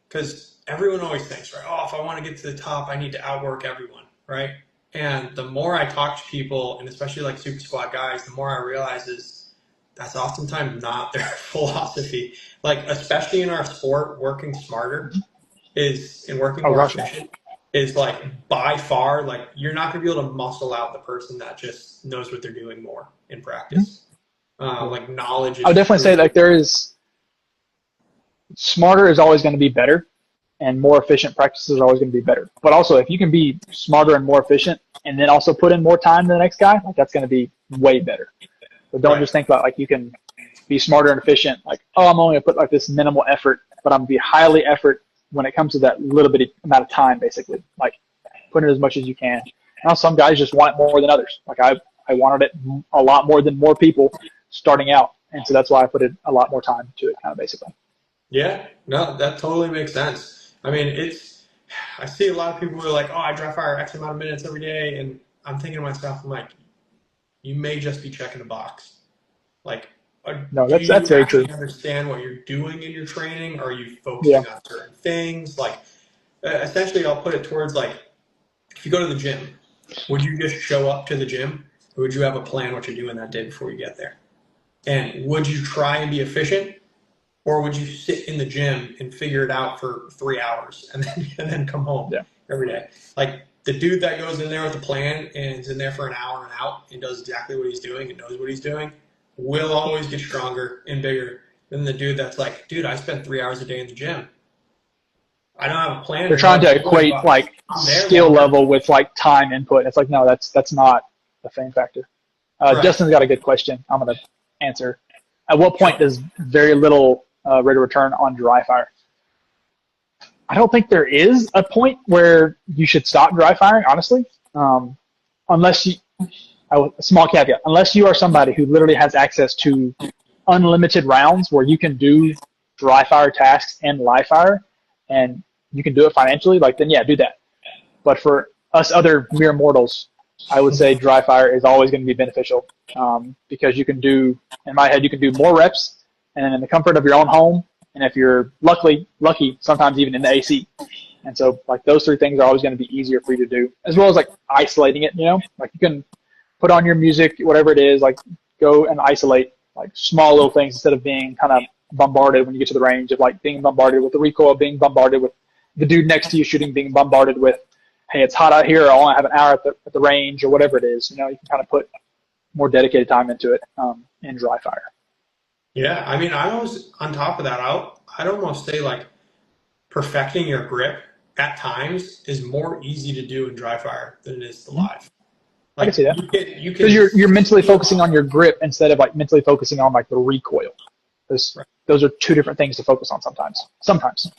because everyone always thinks, right? Oh, if I want to get to the top, I need to outwork everyone, right? And the more I talk to people, and especially like super squad guys, the more I realize is that's oftentimes not their philosophy. Like, especially in our sport, working smarter and working more efficient is like by far, like you're not going to be able to muscle out the person that just knows what they're doing more in practice. Like knowledge is I would definitely say like there is smarter is always going to be better, and more efficient practices are always going to be better. But also, if you can be smarter and more efficient, and then also put in more time than the next guy, like that's going to be way better. So don't just think about like you can be smarter and efficient. Like, oh, I'm only going to put like this minimal effort, but I'm going to be highly effort when it comes to that little bitty amount of time, basically. Like, put in as much as you can. Now, some guys just want it more than others. Like I wanted it a lot more than more people starting out, and so that's why I put a lot more time to it, kind of basically. Yeah, no, that totally makes sense. I mean, I see a lot of people who are like, oh, I dry fire X amount of minutes every day, and I'm thinking to myself, I'm like, you may just be checking a box. Like, No, do that's you very true. actually understand what you're doing in your training? Are you Yeah. focusing on certain things? Like, essentially, I'll put it towards like, if you go to the gym, would you just show up to the gym, or would you have a plan what you're doing that day before you get there? And would you try and be efficient, or would you sit in the gym and figure it out for 3 hours and then come home every day? Like the dude that goes in there with a plan and is in there for an hour and out and does exactly what he's doing and knows what he's doing will always get stronger and bigger than the dude that's like, dude, I spend 3 hours a day in the gym. I don't have a plan. They're trying to equate like skill level with like time input. It's like, no, that's not the same factor. Right. Justin's got a good question I'm going to answer. At what point does very little rate of return on dry fire? I don't think there is a point where you should stop dry firing, honestly, unless you, a small caveat, unless you are somebody who literally has access to unlimited rounds where you can do dry fire tasks and live fire, and you can do it financially, like then yeah, do that. But for us other mere mortals, I would say dry fire is always going to be beneficial because you can do, in my head, you can do more reps and then in the comfort of your own home, and if you're lucky, sometimes even in the AC. And so like those 3 things are always going to be easier for you to do, as well as like isolating it, like you can put on your music, whatever it is, like go and isolate like small little things instead of being kind of bombarded when you get to the range of like being bombarded with the recoil, being bombarded with the dude next to you shooting, being bombarded with, hey, it's hot out here, I only have an hour at the range or whatever it is. You can kind of put more dedicated time into it in dry fire. Yeah, I mean, I was on top of that. I'd almost say like perfecting your grip at times is more easy to do in dry fire than it is to live. Like, I can see that. Because you're mentally focusing on your grip instead of like mentally focusing on like the recoil. Those are 2 different things to focus on sometimes.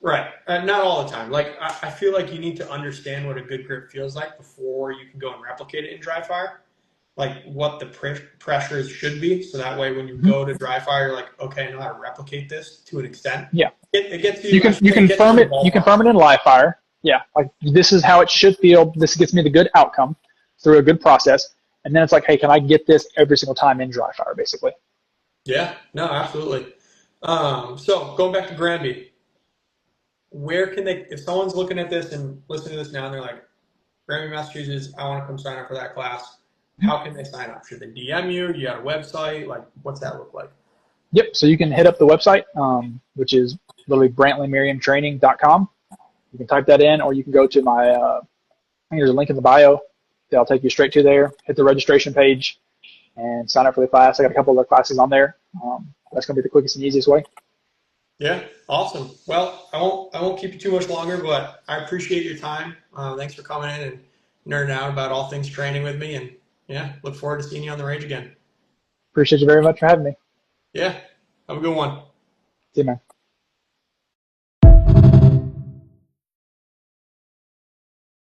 Right. Not all the time. Like I feel like you need to understand what a good grip feels like before you can go and replicate it in dry fire. Like what the pressures should be, so that way when you go to dry fire, you're like, okay, I know how to replicate this to an extent. Yeah. It gets you confirm it. You confirm it in live fire. Yeah. Like this is how it should feel. This gets me the good outcome through a good process, and then it's like, hey, can I get this every single time in dry fire, basically? Yeah. No, absolutely. So going back to Granby, where can they? If someone's looking at this and listening to this now, and they're like, Granby, Massachusetts, I want to come sign up for that class. how can they sign up? Should they DM you? You got a website? Like, what's that look like? Yep. So you can hit up the website, which is literally BrantleyMerriamTraining.com. You can type that in, or you can go to my, I think there's a link in the bio that'll take you straight to there. Hit the registration page and sign up for the class. I got a couple of other classes on there. That's going to be the quickest and easiest way. Yeah, awesome. Well, I won't keep you too much longer, but I appreciate your time. Thanks for coming in and nerding out about all things training with me, and yeah, look forward to seeing you on the range again. Appreciate you very much for having me. Yeah, have a good one. See you, man.